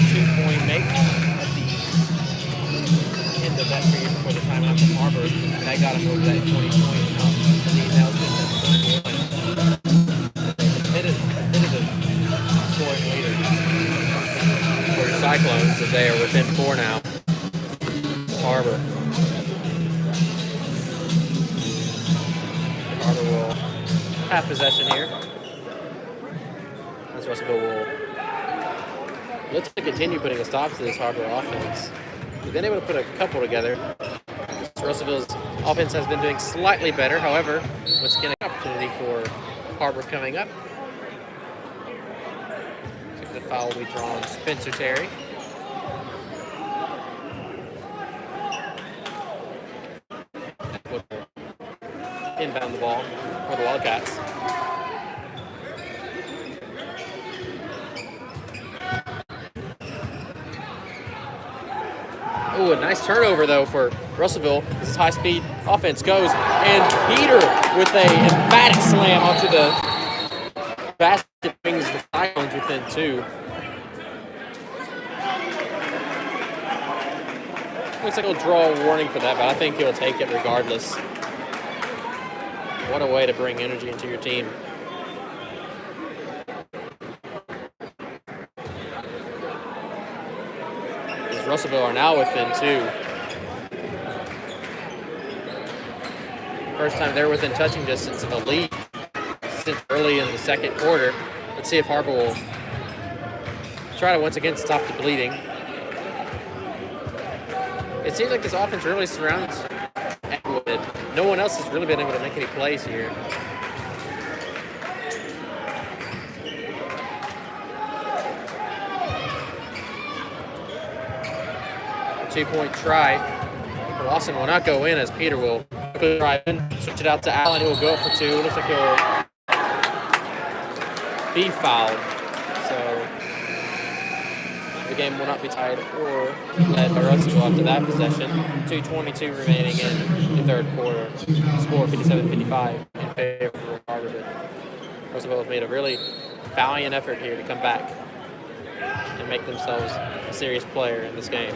2-point make at the end of that period before the timeout from Har-Ber. That got him over that 20-point lead. Now it's definitive scoring leader for the Cyclones as they are within 4 now. Har-Ber. Har-Ber will have possession here. As Russellville will look to continue putting a stop to this Har-Ber offense. They've been able to put a couple together. Russellville's offense has been doing slightly better. However, once again, an opportunity for Har-Ber coming up. So the foul will be drawn. Spencer Terry. Inbound the ball for the Wildcats. Oh, a nice turnover, though, for Russellville. This high-speed offense goes, and Peter with a emphatic slam onto the basket brings the Cyclones within 2. Looks like he'll draw a warning for that, but I think he'll take it regardless. What a way to bring energy into your team. Russellville are now within 2. First time they're within touching distance of a lead since early in the 2nd quarter. Let's see if Har-Ber will try to once again stop the bleeding. It seems like this offense really surrounds Eckwood. No one else has really been able to make any plays here. Two-point try for Lawson will not go in as Peter will try and switch it out to Allen, who will go up for 2. Looks like he'll be fouled. So the game will not be tied or led by Russellville after that possession. 2:22 remaining in the 3rd quarter. Score 57-55 in favor of Har-Ber. Russellville have made a really valiant effort here to come back and make themselves a serious player in this game.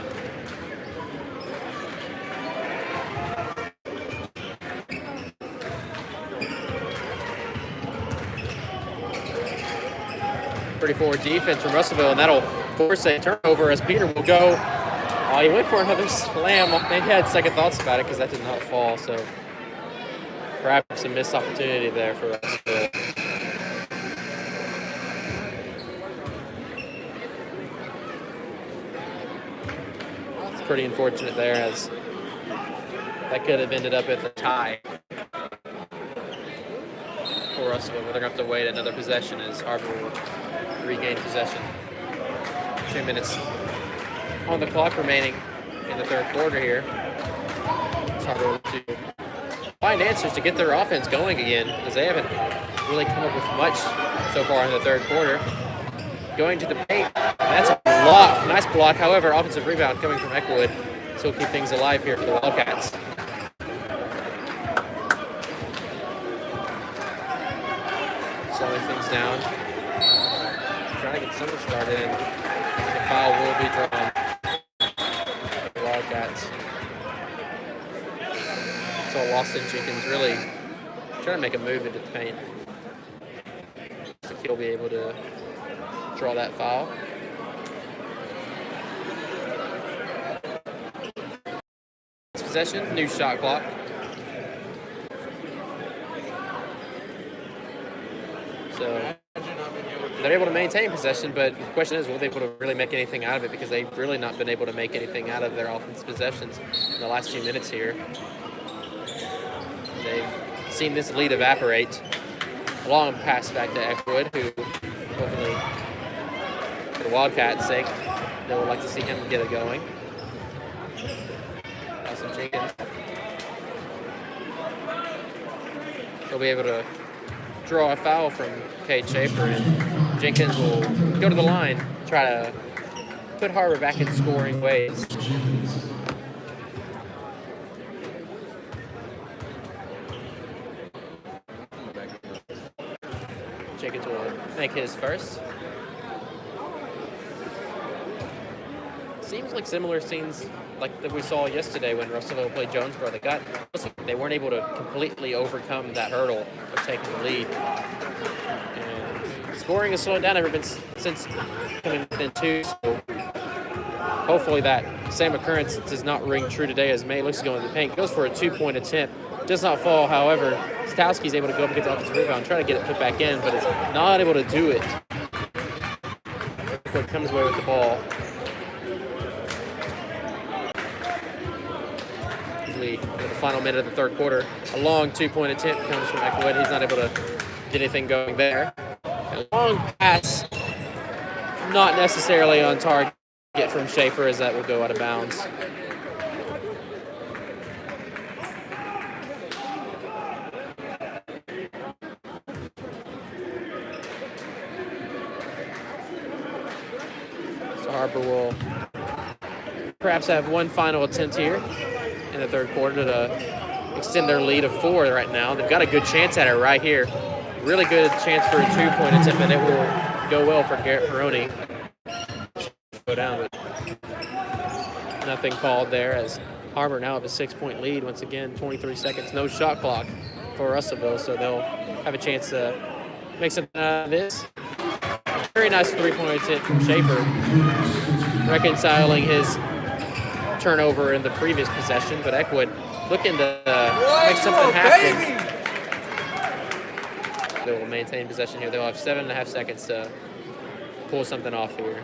Pretty forward defense from Russellville, and that'll force a turnover as Peter will go. Oh, he went for another slam. Maybe he had second thoughts about it because that did not fall, so perhaps a missed opportunity there for Russellville. It's pretty unfortunate there, as that could have ended up at the tie for Russellville. They're going to have to wait another possession as Har-Ber will regain possession. 2 minutes on the clock remaining in the 3rd quarter here. It's Har-Ber to find answers to get their offense going again, as they haven't really come up with much so far in the 3rd quarter. Going to the paint. That's a block. Nice block. However, offensive rebound coming from Eckwood. So keep things alive here for the Wildcats. Slowing things down. Trying to get something started, and the foul will be drawn. The Wildcats. So Lawson Jenkins really trying to make a move into the paint. I think he'll be able to draw that foul. possession, new shot clock. So they're able to maintain possession, but the question is, will they be able to really make anything out of it? Because they've really not been able to make anything out of their offensive possessions in the last few minutes here. They've seen this lead evaporate. A long pass back to Eckwood, who hopefully, for the Wildcats' sake, they would like to see him get it going. Awesome Jenkins. He'll be able to draw a foul from Cade Schaefer, and Jenkins will go to the line, try to put Har-Ber back in scoring ways. Jenkins will make his first. Seems like similar scenes like that we saw yesterday when Russellville played Jonesboro. They weren't able to completely overcome that hurdle of taking the lead. And scoring has slowed down ever since coming within 2. So hopefully that same occurrence does not ring true today as May looks to go in the paint. Goes for a 2-point attempt. Does not fall, however. Stowski's able to go up and get the offensive rebound, try to get it put back in, but is not able to do it. Eckwood comes away with the ball. Usually in the final minute of the third quarter, a long 2-point attempt comes from Eckwood. He's not able to get anything going there. A long pass, not necessarily on target from Schaefer, as that will go out of bounds. Har-Ber will perhaps have one final attempt here in the third quarter to extend their lead of 4 right now. They've got a good chance at it right here. Really good chance for a 2-point attempt, and it will go well for Garrett Peroni. Go down, but nothing called there as Har-Ber now have a 6-point lead. Once again, 23 seconds, no shot clock for Russellville, so they'll have a chance to make something out of this. Very nice 3-point attempt from Schaefer, reconciling his turnover in the previous possession, but Eckwood looking to make something happen. They will maintain possession here. They'll have 7.5 seconds to pull something off here.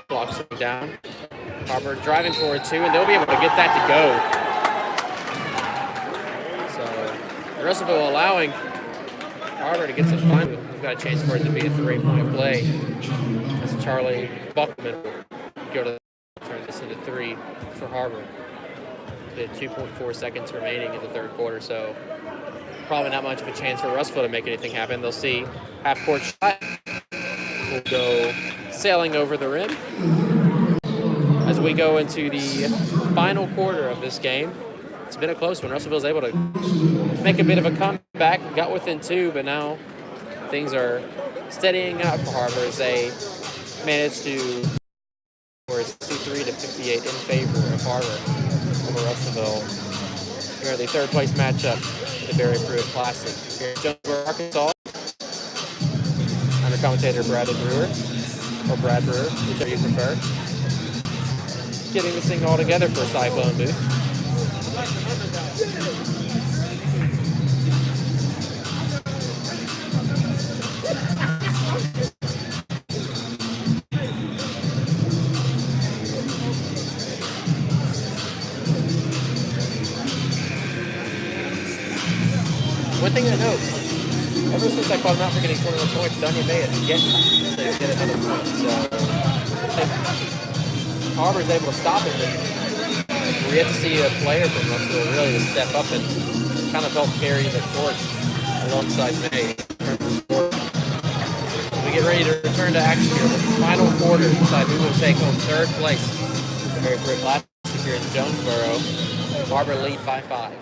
Blocks him down. Har-Ber driving for it too, and they'll be able to get that to go. So Russellville allowing Har-Ber to get some fun. We've got a chance for it to be a 3-point play. As Charlie Buckman will go to turn this into 3 for Har-Ber. With 2.4 seconds remaining in the third quarter, so probably not much of a chance for Russellville to make anything happen. They'll see half-court shot. Will go sailing over the rim as we go into the final quarter of this game. It's been a close one. Russellville's able to make a bit of a comeback, got within 2, but now things are steadying out for Har-Ber as they managed to score 63-58 in favor of Har-Ber over Russellville. Here are the third place matchup, the Barry Pruitt Classic. Here in Jonesboro, Arkansas. I'm your commentator, Bradley Brewer, or Brad Brewer, whichever you prefer. Getting this thing all together for Cyclone Booth. One thing to note, ever since I called him out for getting 21 points, Donnie May is yet to get another point. So I think Har-Ber's able to stop it. We have to see a player from Russellville really to step up and kind of help carry the torch alongside May. We get ready to return to action here in the final quarter. Decide who will take home third place. The Barry Pruitt Classic here in Jonesboro. Har-Ber lead 5-5.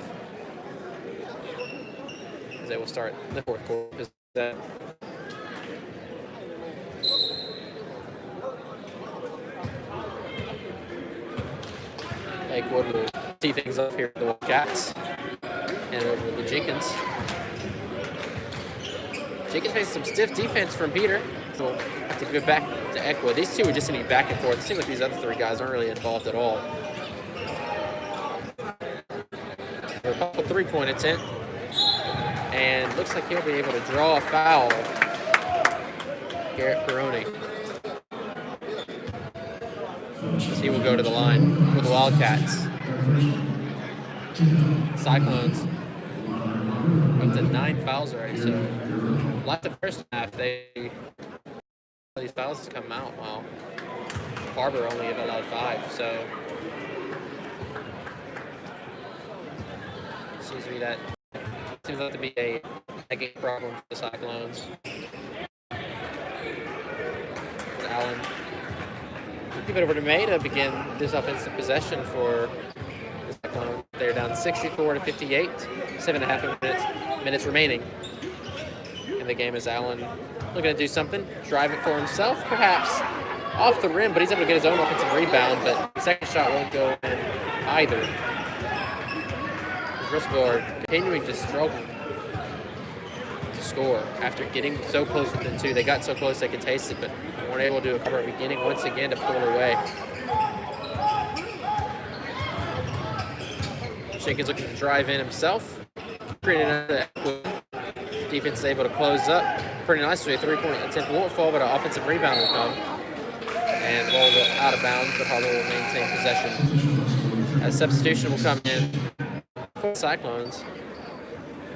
They will start the fourth quarter. Eckwood will tee things up here for the Wildcats. And over to Jenkins. Jenkins facing some stiff defense from Peter. So we'll have to give it back to Eckwood. These two are just going to be back and forth. It seems like these other three guys aren't really involved at all. A couple three-point attempt. And looks like he'll be able to draw a foul. Garrett Peroni. He will go to the line for the Wildcats. Cyclones up to 9 fouls already, so like the first half, these fouls to come out while Har-Ber only have allowed 5, so seems to be a game problem for the Cyclones. Allen. Give it over to May to begin this offensive possession for the Cyclones. They're down 64-58, 7.5 minutes remaining in the game as Allen looking to do something, drive it for himself, perhaps off the rim, but he's able to get his own offensive rebound, but the second shot won't go in either. Russellville are continuing to struggle to score after getting so close within 2. They got so close they could taste it, but weren't able to do a cover at the beginning once again to pull it away. Jenkins looking to drive in himself. Defense is able to close up pretty nicely. A 3-point attempt won't fall, but an offensive rebound will come. And the ball will go out of bounds, but Har-Ber will maintain possession. A substitution will come in for the Cyclones.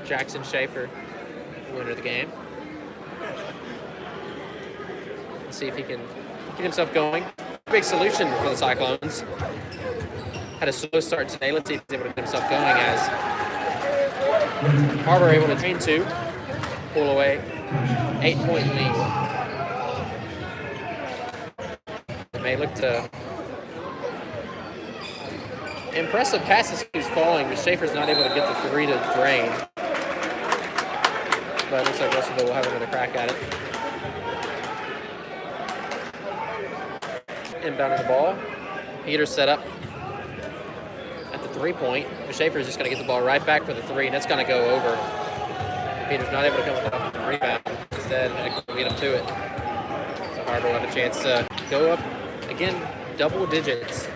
Jackson Schaefer will enter the game. Let's see if he can get himself going. Big solution for the Cyclones. Had a slow start today. Let's see if he's able to get himself going as Har-Ber able to drain 2, pull away, 8-point lead. They may look to impressive passes he's falling, but Schaefer's not able to get the 3 to drain. But it looks like Russellville will have another crack at it. Inbounding the ball. Peter's set up at the 3-point. Schaefer's just going to get the ball right back for the 3, and it's going to go over. Peter's not able to come with a rebound. Instead, lead him to it. So Har-Ber will have a chance to go up again, double digits,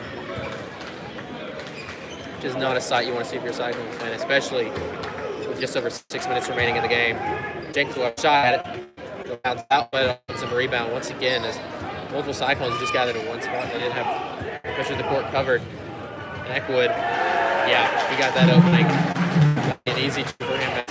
which is not a sight you want to see for your Cyclones fan, especially with just over 6 minutes remaining in the game. Jenkins will have a shot at it. He'll bounce out, but offensive rebound once again as multiple Cyclones just gathered in one spot. They didn't have much of the court covered. And Eckwood, yeah, he got that opening. An easy two for him.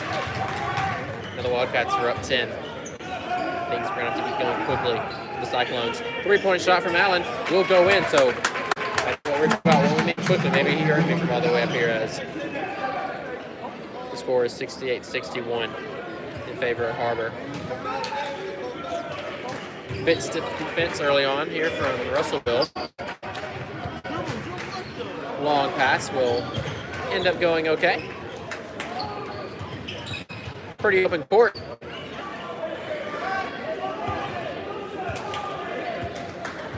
Now the Wildcats are up 10. Things are going to have to be going quickly for the Cyclones. 3-point shot from Allen will go in, so that's what we're talking about. When we make quickly, maybe he earned me from all the way up here as the score is 68-61 in favor of Har-Ber. Bit stiff defense early on here from Russellville. Long pass will end up going okay. Pretty open court.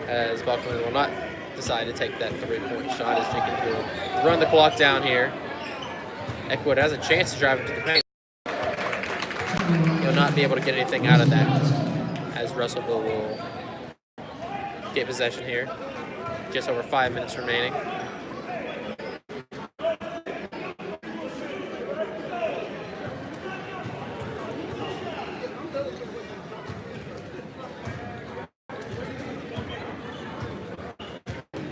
As Buckland will not decide to take that 3-point shot as Jenkins will run the clock down here. Eckwood has a chance to drive it to the paint. He'll not be able to get anything out of that as Russellville will get possession here. Just over 5 minutes remaining.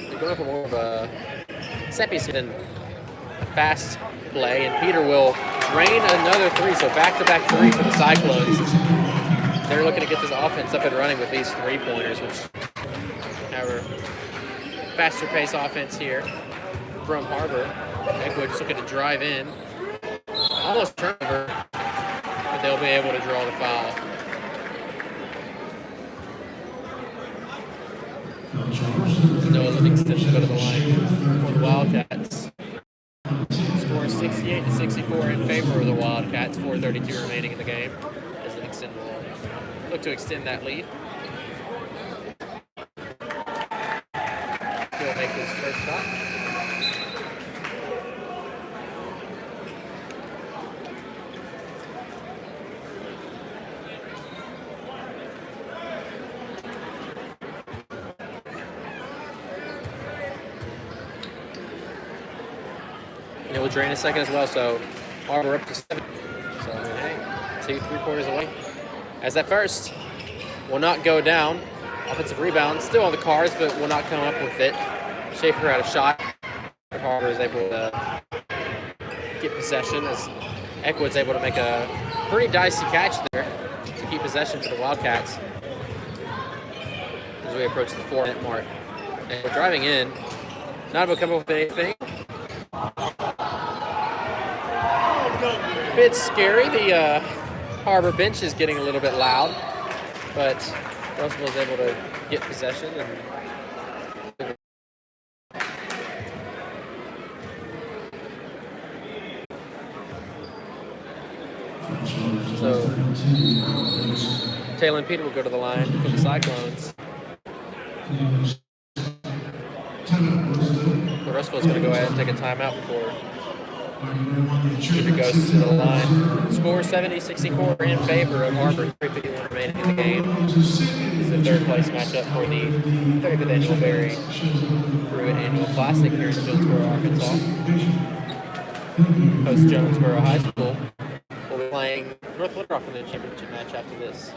They're going for more of a set piece than a fast play, and Peter will drain another 3, so back-to-back 3 for the Cyclones. They're looking to get this offense up and running with these 3-pointers, which however, faster pace offense here from Har-Ber. Eckwood just looking to drive in. Almost turnover, but they'll be able to draw the foul. Noah Livingston will go to the line for the Wildcats. Score 68-64 in favor of the Wildcats. 4:32 remaining in the game. As Livingston will look to extend that lead. He'll make his first shot. will drain a second as well, so Har-Ber up to 7. So, I mean, hey, 2 3/4 away. As that first will not go down. Offensive rebound, still on the cards, but will not come up with it. Schaefer had a shot. Har-Ber is able to get possession as Eckwood's able to make a pretty dicey catch there to keep possession for the Wildcats as we approach the 4-minute mark. And we're driving in, not able to come up with anything. A bit scary. The Har-Ber bench is getting a little bit loud, but Russell was able to get possession and so Taylor and Peter will go to the line for the Cyclones. Russell's going to go ahead and take a timeout before Peter goes to the line. Score 70-64 in favor of Har-Ber. 3:51 remaining in the game. This is the third place matchup for the 35th annual Berry Pruitt Annual Classic here in Jonesboro, Arkansas. Host Jonesboro High School will be playing North Little Rock in the championship match after this.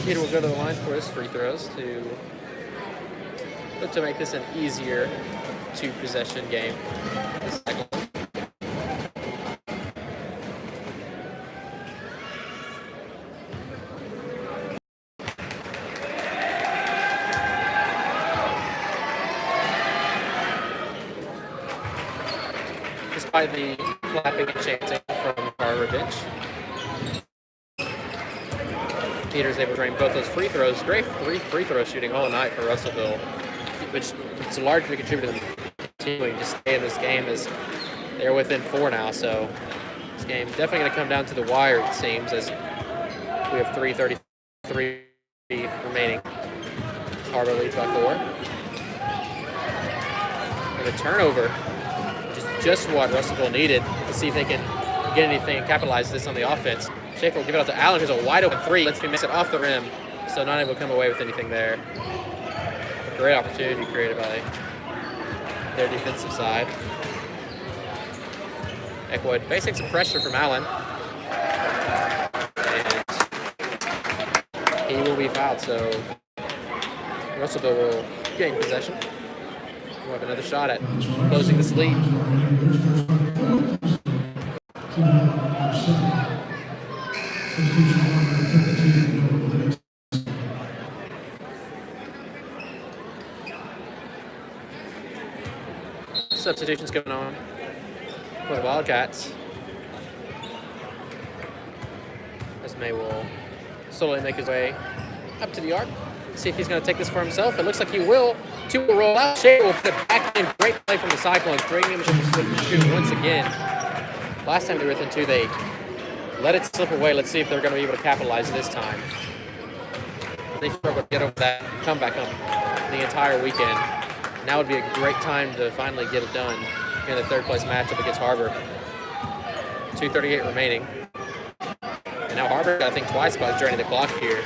Peter will go to the line for his free throws to look to make this an easier two-possession game. Despite the clapping and chanting from Har-Ber bench, Peter's able to drain both those free throws. Great free throw shooting all night for Russellville, which is largely contributed to continuing to stay in this game as they're within 4 now. So this game definitely going to come down to the wire, it seems, as we have 3:33 remaining. Har-Ber leads by 4. And a turnover, just what Russellville needed to see if they can get anything and capitalize this on the offense. Schaefer will give it out to Allen, who's a wide open 3. Let's miss it off the rim, so not able to come away with anything there. A great opportunity created by their defensive side. Eckwood facing some pressure from Allen. And he will be fouled, so Russellville will gain possession. We'll have another shot at closing this lead. Substitutions going on for the Wildcats. As May will slowly make his way up to the arc. See if he's going to take this for himself. It looks like he will. 2 will roll out. Schaefer will put it back in. Great play from the Cyclones. Bringing him to the shoot once again. Last time they were within 2, they let it slip away. Let's see if they're going to be able to capitalize this time. They struggled to get over that comeback up the entire weekend. Now would be a great time to finally get it done in the 3rd place matchup against Har-Ber. 2:38 remaining. And now Har-Ber got to think twice about draining the clock here,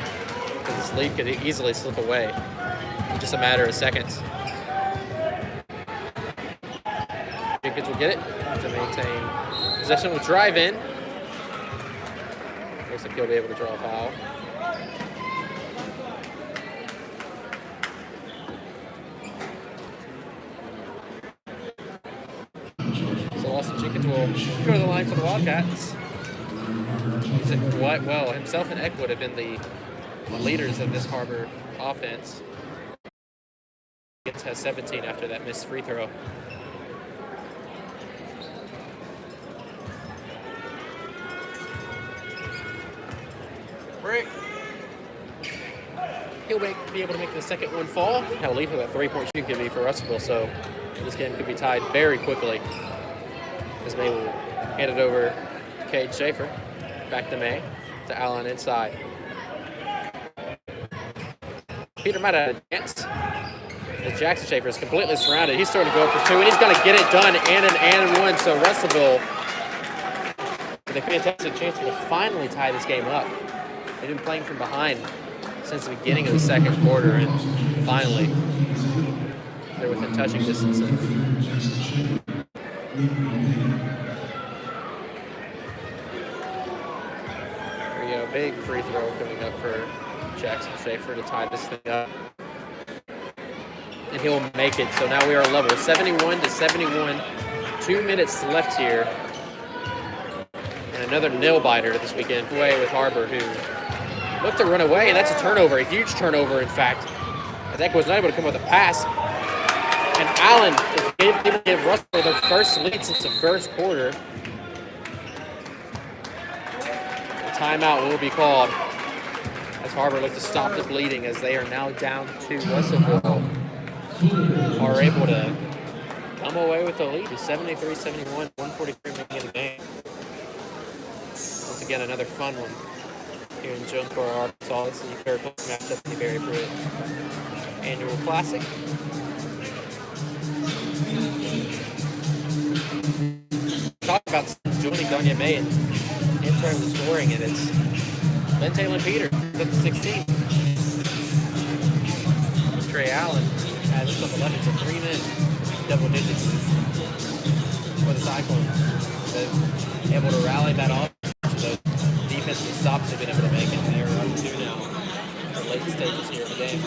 because this lead could easily slip away in just a matter of seconds. Jenkins will get it to maintain possession. Will drive in. Looks like he'll be able to draw a foul. Jenkins will go to the line for the Wildcats. Well, himself and Eckwood have been the leaders of this Har-Ber offense. Jenkins has 17 after that missed free throw. still be able to make the second one fall. How lethal that three-point shooting could be for Russellville. So this game could be tied very quickly. As May will hand it over to Cade Schaefer. Back to May. To Allen inside. Peter might have a chance. As Jackson Schaefer is completely surrounded. He's starting to go for two, and he's going to get it done and an and one. So Russellville with a fantastic chance to finally tie this game up. They've been playing from behind since the beginning of the second quarter, and finally they're within touching distance. There we go, big free throw coming up for Jackson Schaefer to tie this thing up. And he'll make it. So now we are level 71-71. 2 minutes left here. And another nail biter this weekend away with Har-Ber, who looked to run away, and that's a turnover, a huge turnover, in fact. Azek was not able to come with a pass. And Allen is able to give Russell their first lead since the first quarter. The timeout will be called as Har-Ber looks to stop the bleeding, as they are now down to Russellville. Are able to come away with the lead. 73-71, 143 making it a game. Once again, another fun one here in Jonesboro, Arkansas. This is the third matchup in the Berry Pruitt Annual Classic. Talk about joining Donya May in terms of scoring, and it's Ben Taylor Peters at the 16. Trey Allen has some 11 to 3 men, double digits for the Cyclones. They're able to rally that off. The defensive stops have been able to make it. They're up 2 now for late stages here of the game.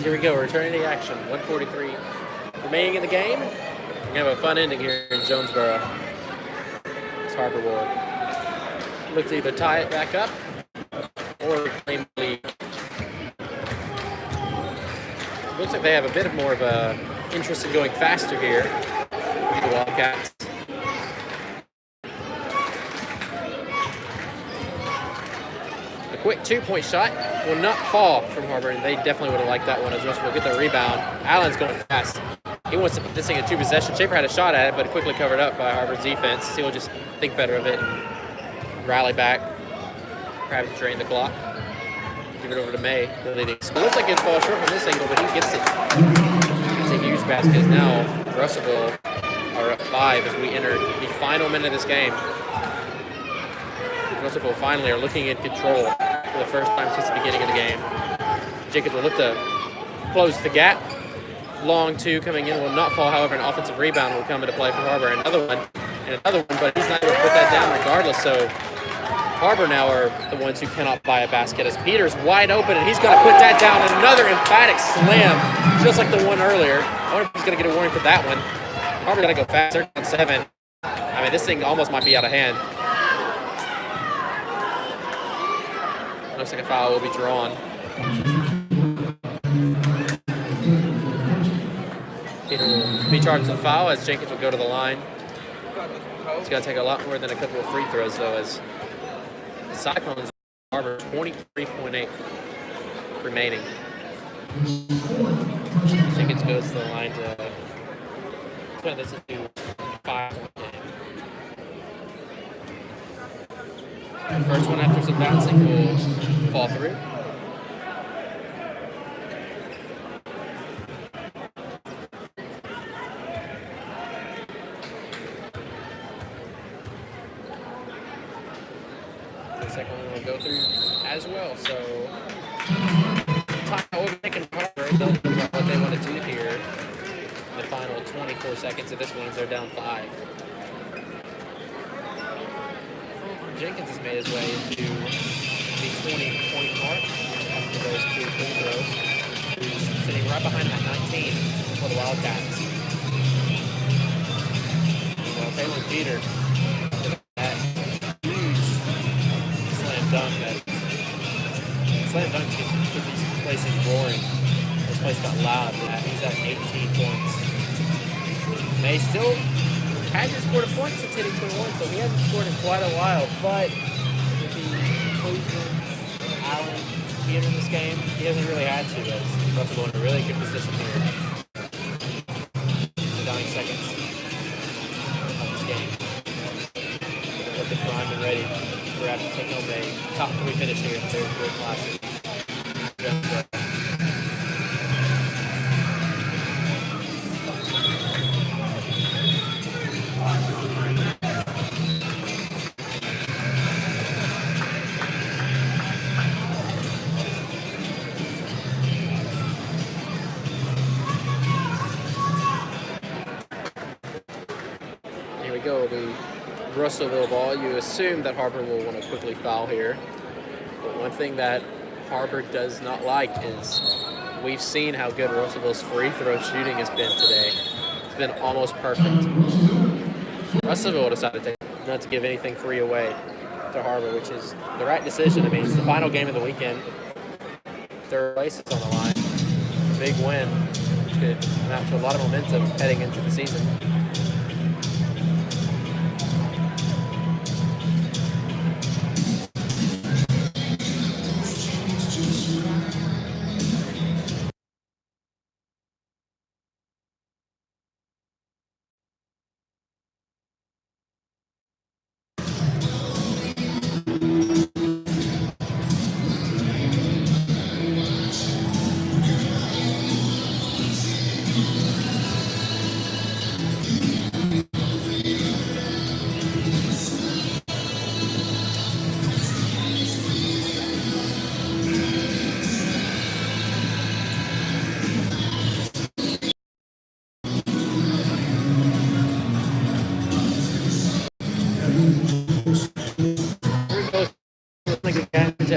Here we go, returning to action. 1:43 remaining in the game. We're going to have a fun ending here in Jonesboro. This Har-Ber will look to either tie it back up or claim the lead. Looks like they have a bit more of a interest in going faster here. The Wildcats. A quick 2-point shot will not fall from Har-Ber, and they definitely would have liked that one as Russell will get the rebound. Allen's going fast. He wants to put this thing in 2 possessions. Schaefer had a shot at it, but quickly covered up by Har-Ber's defense. He'll just think better of it and rally back. Perhaps drain the clock. Give it over to May. The leading. It looks like it falls short from this angle, but he gets it. It's a huge basket. Now Russellville are up 5 as we enter the final minute of this game. Russellville finally are looking in control for the first time since the beginning of the game. Jenkins will look to close the gap. Long 2 coming in will not fall. However, an offensive rebound will come into play for Har-Ber. Another one, but he's not able to put that down regardless. So Har-Ber now are the ones who cannot buy a basket as Peters wide open, and he's going to put that down. Another emphatic slam, just like the one earlier. I wonder if he's going to get a warning for that one. Har-Ber got to go fast. They're down 7. I mean, this thing almost might be out of hand. Looks like a foul will be drawn. Peter will be charged with a foul as Jenkins will go to the line. It's going to take a lot more than a couple of free throws, though, as the Cyclones Har-Ber 23.8 remaining. Jenkins goes to the line to turn this into 5-point game. The first one after some bouncing will fall through. The second one will go through as well. So, we'll be taking Har-Ber. They'll do what they want to do here in the final 24 seconds of this one as they're down 5. Jenkins has made his way into the 20-point mark after those 2 free throws. He's sitting right behind that 19 for the Wildcats. buzzer beater. That huge slam dunk. Slam dunks get these places roaring. This place got loud. He's at 18 points. May still hasn't scored a point since hitting 21, so he hasn't scored in quite a while. But with the inclusion of Allen being in this game, he hasn't really had to. As Russell in a really good position here. The dying seconds of this game. Looking primed and ready for to take home a top 3 finish here in the third quarter classic. Here we go, the Russellville ball. You assume that Har-Ber will want to quickly foul here. But one thing that Har-Ber does not like is we've seen how good Russellville's free throw shooting has been today. It's been almost perfect. Russellville decided not to give anything free away to Har-Ber, which is the right decision. I mean, it's the final game of the weekend. Third place is on the line. A big win, which could amount to a lot of momentum heading into the season.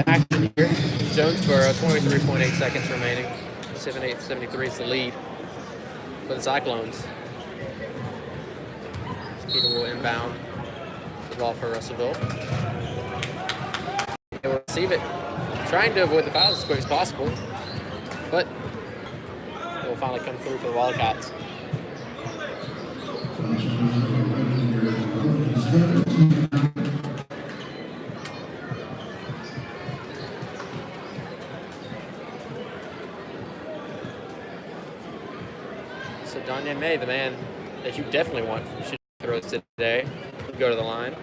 Action here. Jonesboro, 23.8 seconds remaining. 78-73 is the lead for the Cyclones. Peter will inbound the ball for Russellville. They will receive it, trying to avoid the fouls as quick as possible, but it will finally come through for the Wildcats. So Danye May, the man that you definitely want from shooting throws today, will go to the line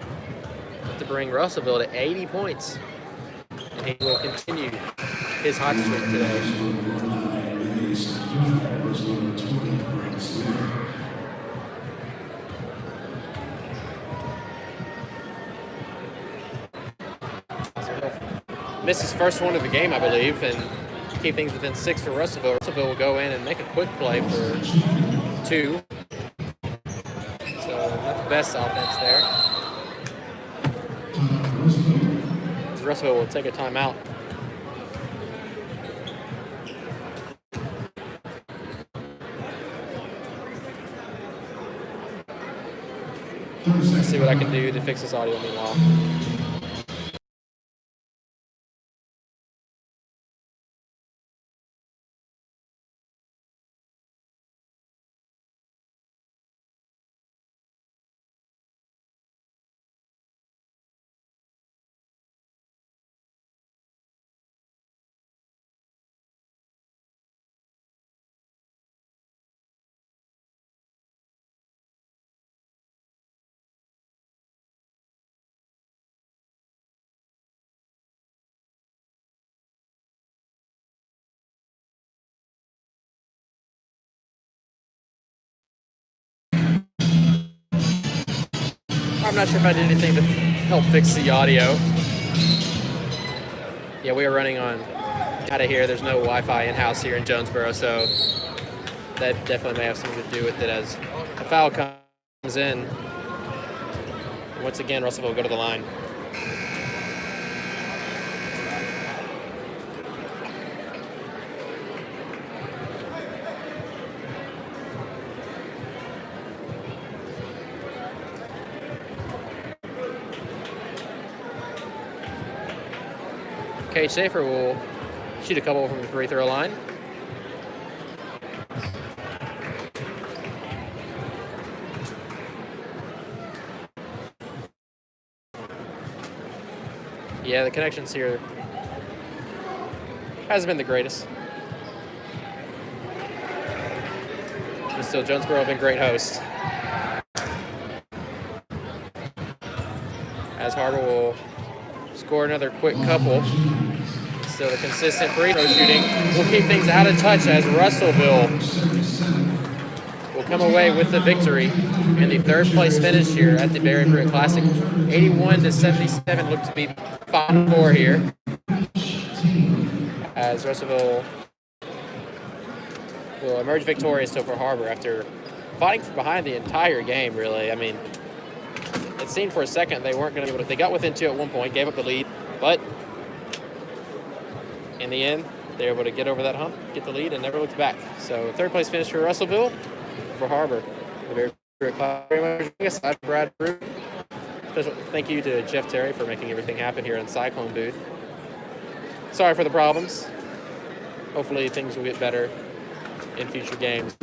to bring Russellville to 80 points. And he will continue his hot streak today. Missed his first one of the game, I believe, and keep things within 6 for Russellville. Russellville will go in and make a quick play for 2. So not the best offense there. Russellville will take a timeout. Let's see what I can do to fix this audio meanwhile. I'm not sure if I did anything to help fix the audio. Yeah, we are running on out of here. There's no Wi-Fi in-house here in Jonesboro, so that definitely may have something to do with it as a foul comes in. Once again, Russellville will go to the line. Kate Schaefer will shoot a couple from the free throw line. Yeah, the connections here hasn't been the greatest. But still, Jonesboro have been great hosts. As Har-Ber will score another quick couple. Still the consistent free throw shooting will keep things out of touch as Russellville will come away with the victory in the third place finish here at the Barry Pruitt Classic. 81-77 looked to be final score here as Russellville will emerge victorious over Har-Ber after fighting from behind the entire game, really. I mean, it seemed for a second they weren't going to be able to. They got within 2 at one point, gave up the lead, but in the end, they were able to get over that hump, get the lead, and never looked back. So third place finish for Russellville, for Har-Ber. Very much. I'm Brad Brew. Special thank you to Jeff Terry for making everything happen here in Cyclone booth. Sorry for the problems. Hopefully things will get better in future games.